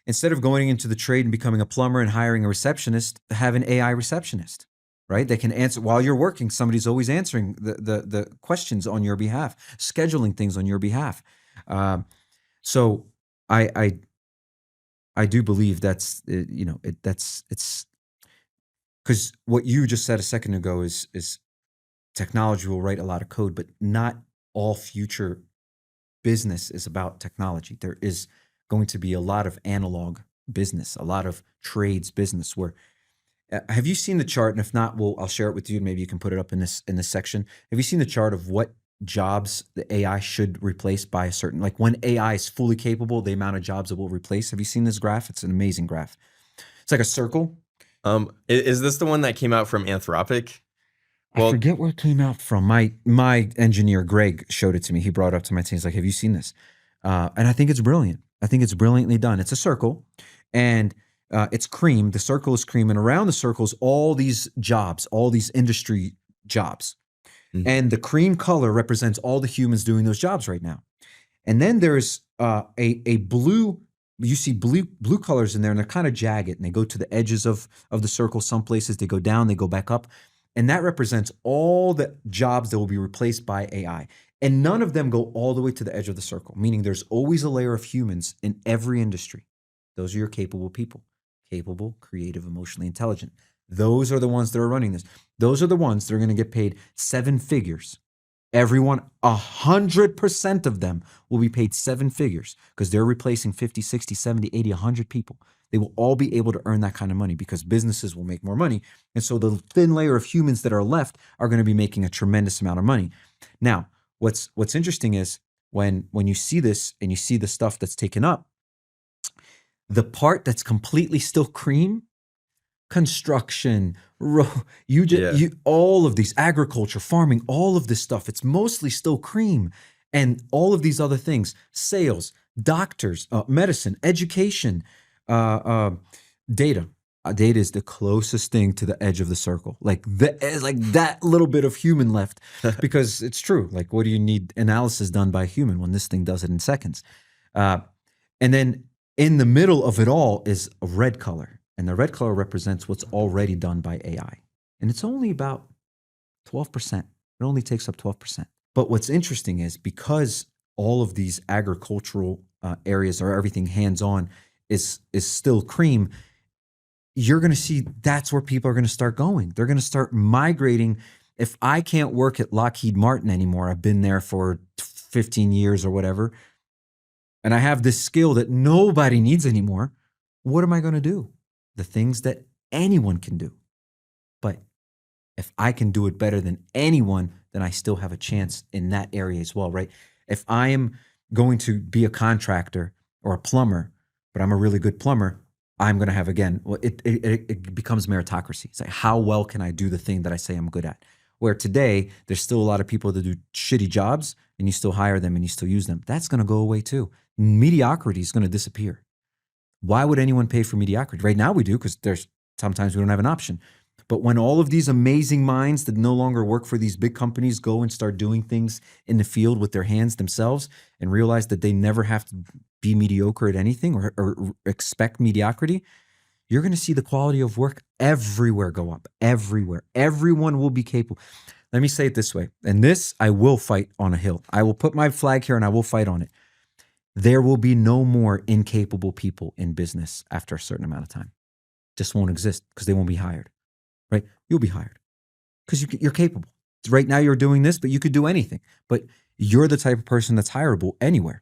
instead of going into the trade and becoming a plumber and hiring a receptionist, have an AI receptionist, right? They can answer while you're working. Somebody's always answering the questions on your behalf, scheduling things on your behalf. So I do believe it's because what you just said a second ago is technology will write a lot of code, but not all future business is about technology. There is going to be a lot of analog business, a lot of trades business where have you seen the chart? And if not, I'll share it with you and maybe you can put it up in this section. Have you seen the chart of what jobs the AI should replace by a certain, like when AI is fully capable, the amount of jobs it will replace? Have you seen this graph? It's an amazing graph. It's like a circle. Is this the one that came out from Anthropic? I forget where it came out from. My engineer, Greg, showed it to me. He brought it up to my team. He's like, have you seen this? And I think it's brilliant. I think it's brilliantly done. It's a circle and it's cream. The circle is cream. And around the circle is all these jobs, all these industry jobs. And the cream color represents all the humans doing those jobs right now. And then there's a blue, you see blue colors in there and they're kind of jagged and they go to the edges of the circle. Some places they go down, they go back up. And that represents all the jobs that will be replaced by AI. And none of them go all the way to the edge of the circle, meaning there's always a layer of humans in every industry. Those are your capable people. Capable, creative, emotionally intelligent. Those are the ones that are running this. Those are the ones that are going to get paid 7 figures. Everyone, 100% of them will be paid 7 figures because they're replacing 50, 60, 70, 80, 100 people. They will all be able to earn that kind of money because businesses will make more money. And so the thin layer of humans that are left are going to be making a tremendous amount of money. Now, what's interesting is when you see this and you see the stuff that's taken up, the part that's completely still cream, construction, Yeah. all of these, agriculture, farming, all of this stuff, it's mostly still cream. And all of these other things, sales, doctors, medicine, education, data. Data is the closest thing to the edge of the circle. Like that little bit of human left, because it's true. Like, what do you need analysis done by a human when this thing does it in seconds? And then in the middle of it all is a red color. And the red color represents what's already done by AI. And it's only about 12%. It only takes up 12%. But what's interesting is because all of these agricultural areas or everything hands-on is still cream, you're going to see that's where people are going to start going. They're going to start migrating. If I can't work at Lockheed Martin anymore, I've been there for 15 years or whatever, and I have this skill that nobody needs anymore, what am I going to do? The things that anyone can do. But if I can do it better than anyone, then I still have a chance in that area as well, right? If I am going to be a contractor or a plumber, but I'm a really good plumber, I'm going to have, again, well, it becomes meritocracy. It's like, how well can I do the thing that I say I'm good at? Where today, there's still a lot of people that do shitty jobs and you still hire them and you still use them. That's going to go away too. Mediocrity is going to disappear. Why would anyone pay for mediocrity? Right now we do, because there's sometimes we don't have an option. But when all of these amazing minds that no longer work for these big companies go and start doing things in the field with their hands themselves and realize that they never have to be mediocre at anything or expect mediocrity, you're going to see the quality of work everywhere go up, everywhere. Everyone will be capable. Let me say it this way, and this I will fight on a hill. I will put my flag here and I will fight on it. There will be no more incapable people in business after a certain amount of time. Just won't exist because they won't be hired, right? You'll be hired because you're capable. Right now you're doing this, but you could do anything. But you're the type of person that's hireable anywhere.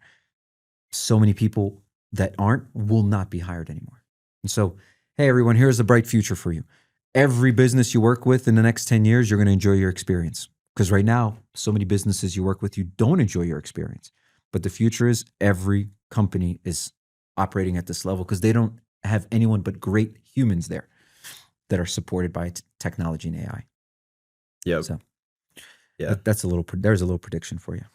So many people that aren't will not be hired anymore. And so, hey, everyone, here's a bright future for you. Every business you work with in the next 10 years, you're going to enjoy your experience. Because right now, so many businesses you work with, you don't enjoy your experience. But the future is every company is operating at this level because they don't have anyone but great humans there that are supported by technology and AI. Yeah. So Yeah. there's a little prediction for you.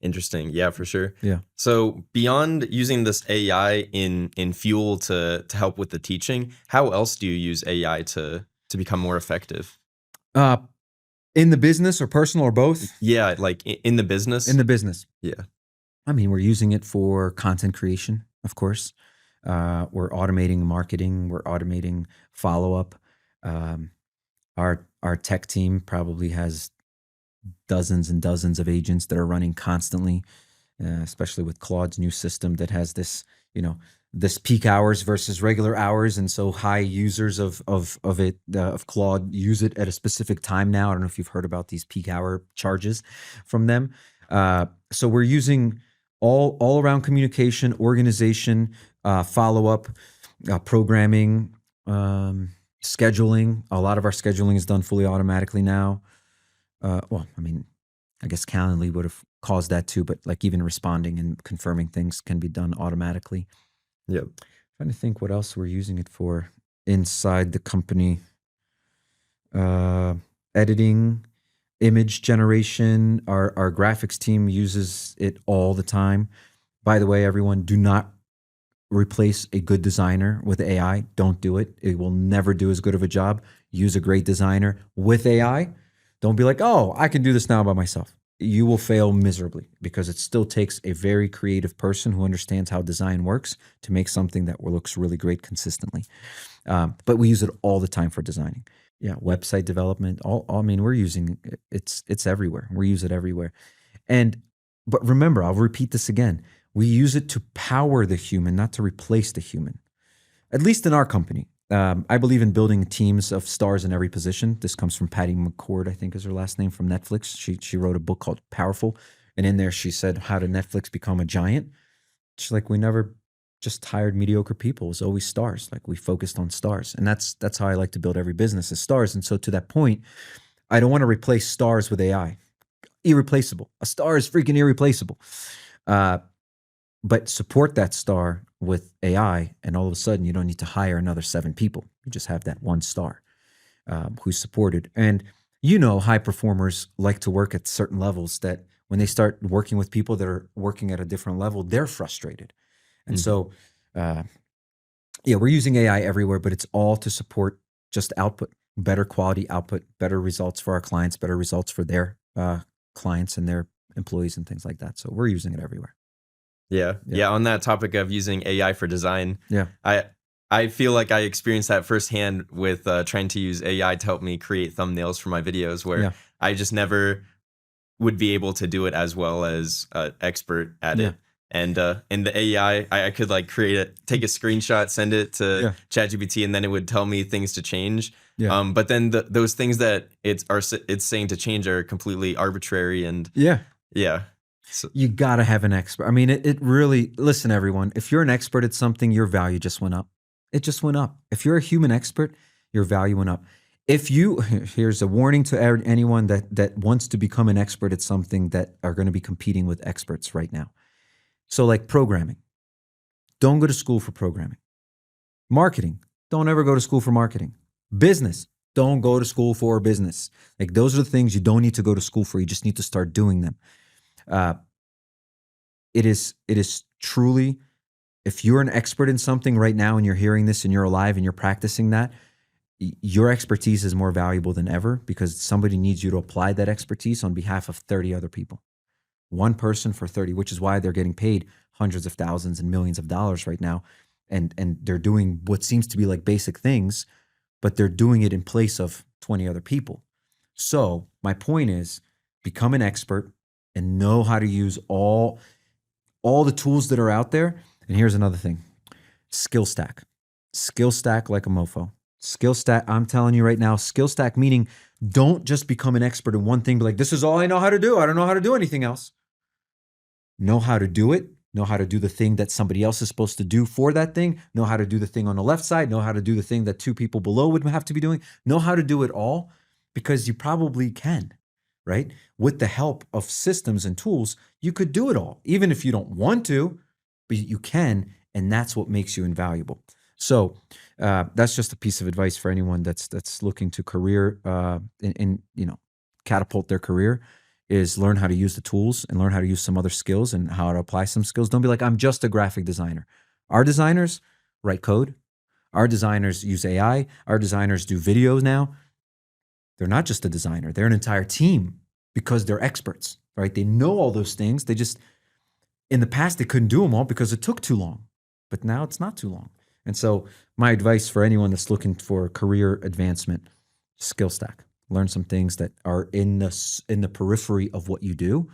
Interesting. Yeah, for sure. Yeah. So beyond using this AI in Fuel to help with the teaching, how else do you use AI to become more effective? In the business or personal or both? Yeah, like in the business. In the business. Yeah. I mean, we're using it for content creation, of course. We're automating marketing. We're automating follow-up. Our tech team probably has dozens and dozens of agents that are running constantly, especially with Claude's new system that has this, this peak hours versus regular hours, and so high users of Claude use it at a specific time now. I don't know if you've heard about these peak hour charges from them. So we're using all around communication, organization, follow-up, programming, scheduling. A lot of our scheduling is done fully automatically now. Well, I mean, I guess Calendly would have caused that too, but like even responding and confirming things can be done automatically. Yep. Trying to think what else we're using it for inside the company. Editing, image generation. Our graphics team uses it all the time. By the way, everyone, do not replace a good designer with AI. Don't do it. It will never do as good of a job. Use a great designer with AI. Don't be like, oh, I can do this now by myself. You will fail miserably because it still takes a very creative person who understands how design works to make something that looks really great consistently. But we use it all the time for designing. Yeah, website development. I mean, we're using it. It's everywhere. We use it everywhere. But remember, I'll repeat this again. We use it to power the human, not to replace the human. At least in our company. I believe in building teams of stars in every position. This comes from Patty McCord, I think is her last name, from Netflix. She wrote a book called Powerful, and in there she said, "How did Netflix become a giant?" She's like, "We never just hired mediocre people. It was always stars. Like we focused on stars, and that's how I like to build every business is stars." And so to that point, I don't want to replace stars with AI. Irreplaceable. A star is freaking irreplaceable. Uh, but support that star with AI, and all of a sudden you don't need to hire another 7 people. You just have that one star who's supported. And high performers like to work at certain levels that when they start working with people that are working at a different level, they're frustrated. And so, yeah, we're using AI everywhere, but it's all to support just output, better quality output, better results for our clients, better results for their clients and their employees and things like that. So we're using it everywhere. Yeah. On that topic of using AI for design, Yeah. I feel like I experienced that firsthand with trying to use AI to help me create thumbnails for my videos, where I just never would be able to do it as well as an expert at it. And in the AI, I could like create it, take a screenshot, send it to ChatGPT, and then it would tell me things to change. But then those things that it's saying to change are completely arbitrary and So, you got to have an expert. I mean, it really, listen, everyone, if you're an expert at something, your value just went up. It just went up. If you're a human expert, your value went up. Here's a warning to anyone that wants to become an expert at something that are going to be competing with experts right now. So like programming, don't go to school for programming. Marketing, don't ever go to school for marketing. Business, don't go to school for business. Like those are the things you don't need to go to school for. You just need to start doing them. It is truly, if you're an expert in something right now and you're hearing this and you're alive and you're practicing that, your expertise is more valuable than ever because somebody needs you to apply that expertise on behalf of 30 other people. One person for 30, which is why they're getting paid hundreds of thousands and millions of dollars right now. And they're doing what seems to be like basic things, but they're doing it in place of 20 other people. So my point is, become an expert and know how to use all the tools that are out there. And here's another thing, skill stack like a mofo. Skill stack, I'm telling you right now, skill stack meaning don't just become an expert in one thing, be like, this is all I know how to do. I don't know how to do anything else. Know how to do it. Know how to do the thing that somebody else is supposed to do for that thing. Know how to do the thing on the left side. Know how to do the thing that 2 people below would have to be doing. Know how to do it all because you probably can, right? With the help of systems and tools, you could do it all, even if you don't want to, but you can, and that's what makes you invaluable. So that's just a piece of advice for anyone that's looking to career and catapult their career, is learn how to use the tools and learn how to use some other skills and how to apply some skills. Don't be like, I'm just a graphic designer. Our designers write code. Our designers use AI. Our designers do videos now. They're not just a designer. They're an entire team because they're experts, right? They know all those things. They just, in the past, they couldn't do them all because it took too long. But now it's not too long. And so my advice for anyone that's looking for career advancement, skill stack. Learn some things that are in the periphery of what you do. And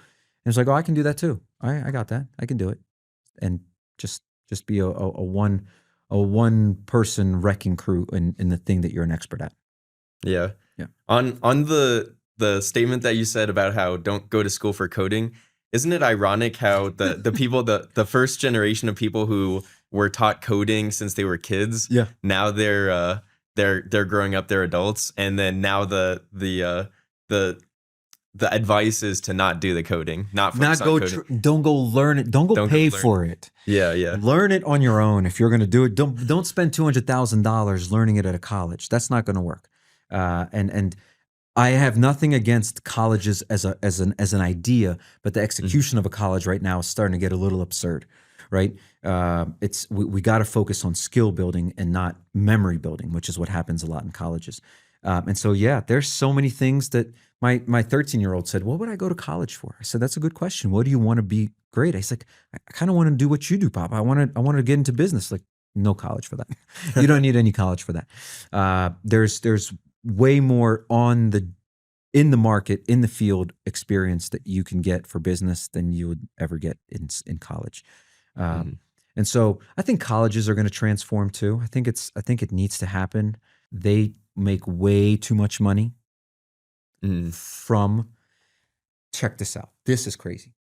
it's like, oh, I can do that too. I got that. I can do it. And just be a one person wrecking crew in the thing that you're an expert at. Yeah. On the statement that you said about how don't go to school for coding, isn't it ironic how the people, the first generation of people who were taught coding since they were kids, now they're growing up, they're adults, and then now the advice is to not do the coding, not go coding. Don't go learn it. Don't go pay for it. Yeah. Learn it on your own. If you're going to do it, don't spend $200,000 learning it at a college. That's not going to work. And I have nothing against colleges as an idea, but the execution of a college right now is starting to get a little absurd, right? We got to focus on skill building and not memory building, which is what happens a lot in colleges. And so, there's so many things that my 13-year-old said, what would I go to college for? I said, that's a good question. What do you want to be great? I said, I kind of want to do what you do, Pop. I want to get into business. Like, no college for that. You don't need any college for that. There's way more in the market, in the field experience that you can get for business than you would ever get in college. And so I think colleges are going to transform too. I think it needs to happen. They make way too much money Mm. from, check this out. This is crazy.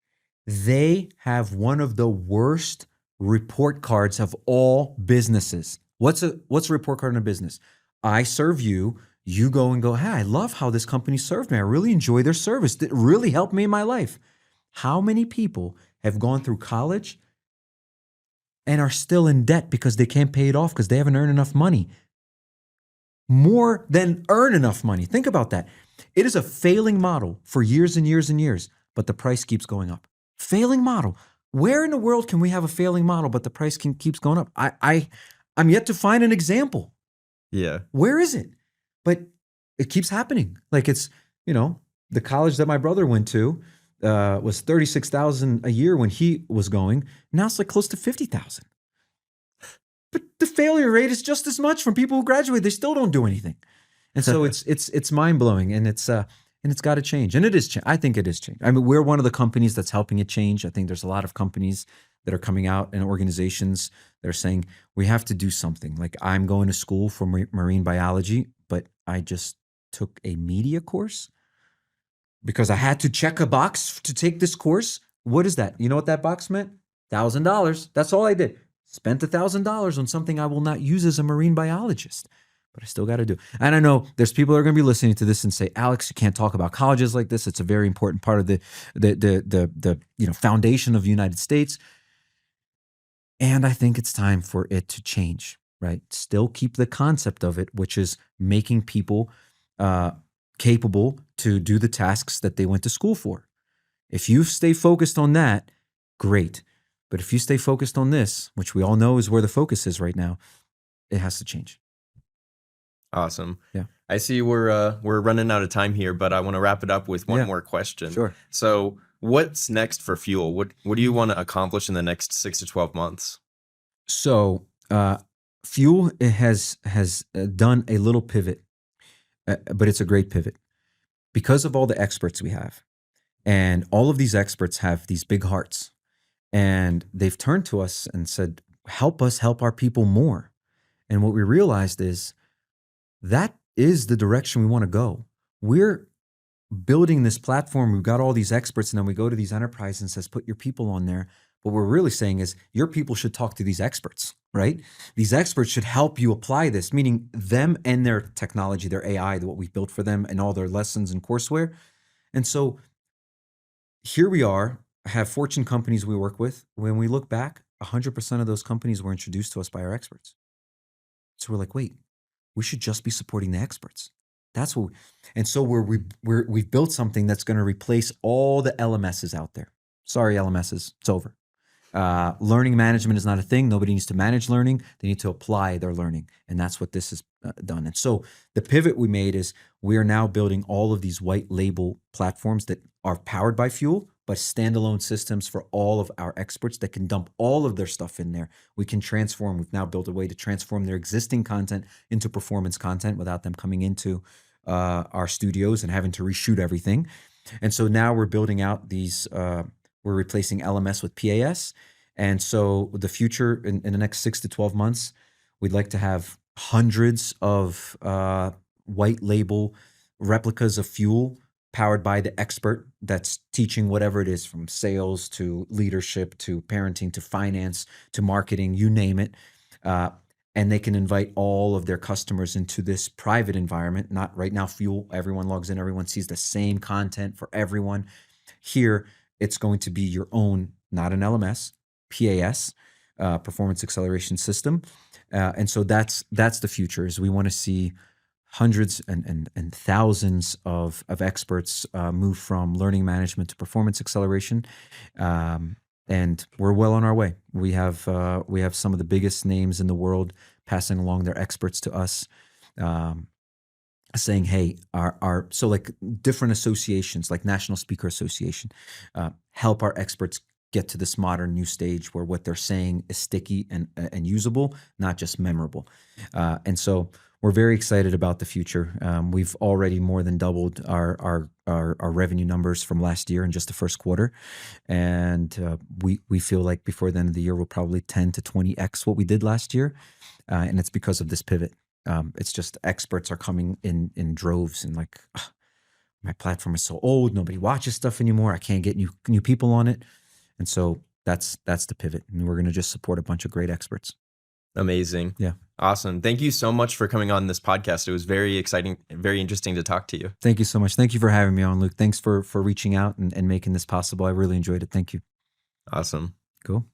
They have one of the worst report cards of all businesses. What's a report card in a business? I serve you. You go and go, hey, I love how this company served me. I really enjoy their service. It really helped me in my life. How many people have gone through college and are still in debt because they can't pay it off because they haven't earned enough money? More than earn enough money. Think about that. It is a failing model for years and years and years, but the price keeps going up. Failing model. Where in the world can we have a failing model, but the price keeps going up? I'm yet to find an example. Yeah. Where is it? But it keeps happening. Like it's, the college that my brother went to was $36,000 a year when he was going. Now it's like close to $50,000. But the failure rate is just as much from people who graduate. They still don't do anything. And so it's mind blowing, and it's got to change. And it is. I think it is changing. I mean, we're one of the companies that's helping it change. I think there's a lot of companies that are coming out and organizations that are saying we have to do something. Like I'm going to school for marine biology, but I just took a media course because I had to check a box to take this course. What is that? You know what that box meant? $1,000. That's all I did. Spent $1,000 on something I will not use as a marine biologist, but I still got to do. And I know there's people that are going to be listening to this and say, Alex, you can't talk about colleges like this. It's a very important part of the foundation of the United States. And I think it's time for it to change, right? Still keep the concept of it, which is making people capable to do the tasks that they went to school for. If you stay focused on that, great. But if you stay focused on this, which we all know is where the focus is right now, it has to change. Awesome. Yeah. I see we're running out of time here, but I want to wrap it up with one more question. Sure. So what's next for Fuel? What do you want to accomplish in the next 6 to 12 months? So Fuel has done a little pivot, but it's a great pivot because of all the experts we have. And all of these experts have these big hearts. And they've turned to us and said, help us help our people more. And what we realized is that is the direction we want to go. We're building this platform. We've got all these experts, and then we go to these enterprises and says, put your people on there. What we're really saying is your people should talk to these experts, right? These experts should help you apply this, meaning them and their technology, their AI, what we've built for them and all their lessons and courseware. And so here we are, have Fortune companies we work with. When we look back, 100% of those companies were introduced to us by our experts. So we're like, wait, we should just be supporting the experts. That's what. And so we've built something that's going to replace all the LMSs out there. Sorry, LMSs, it's over. Learning management is not a thing. Nobody needs to manage learning. They need to apply their learning. And that's what this has done. And so the pivot we made is we are now building all of these white label platforms that are powered by Fuel, but standalone systems for all of our experts that can dump all of their stuff in there. We can transform. We've now built a way to transform their existing content into performance content without them coming into our studios and having to reshoot everything. And so now we're building out these, we're replacing LMS with PAS. And so the future in the next 6 to 12 months, we'd like to have hundreds of white label replicas of Fuel powered by the expert that's teaching whatever it is, from sales to leadership to parenting to finance to marketing, you name it. And they can invite all of their customers into this private environment. Not right now, Fuel, everyone logs in, everyone sees the same content for everyone. Here, it's going to be your own, not an LMS, PAS, Performance Acceleration System. And so that's the future, is we want to see hundreds and thousands of experts move from learning management to performance acceleration. And we're well on our way. We have some of the biggest names in the world passing along their experts to us, saying, "Hey, so like different associations, like National Speaker Association, help our experts get to this modern new stage where what they're saying is sticky and usable, not just memorable." And so we're very excited about the future. We've already more than doubled our revenue numbers from last year in just the first quarter, and we feel like before the end of the year we'll probably 10 to 20x what we did last year, and it's because of this pivot. It's just experts are coming in droves and like, "Ugh, my platform is so old, nobody watches stuff anymore. I can't get new people on it," and so that's the pivot, and we're going to just support a bunch of great experts. Amazing. Yeah. Awesome. Thank you so much for coming on this podcast. It was very exciting, very interesting to talk to you. Thank you so much. Thank you for having me on, Luke. Thanks for reaching out and making this possible. I really enjoyed it. Thank you. Awesome. Cool.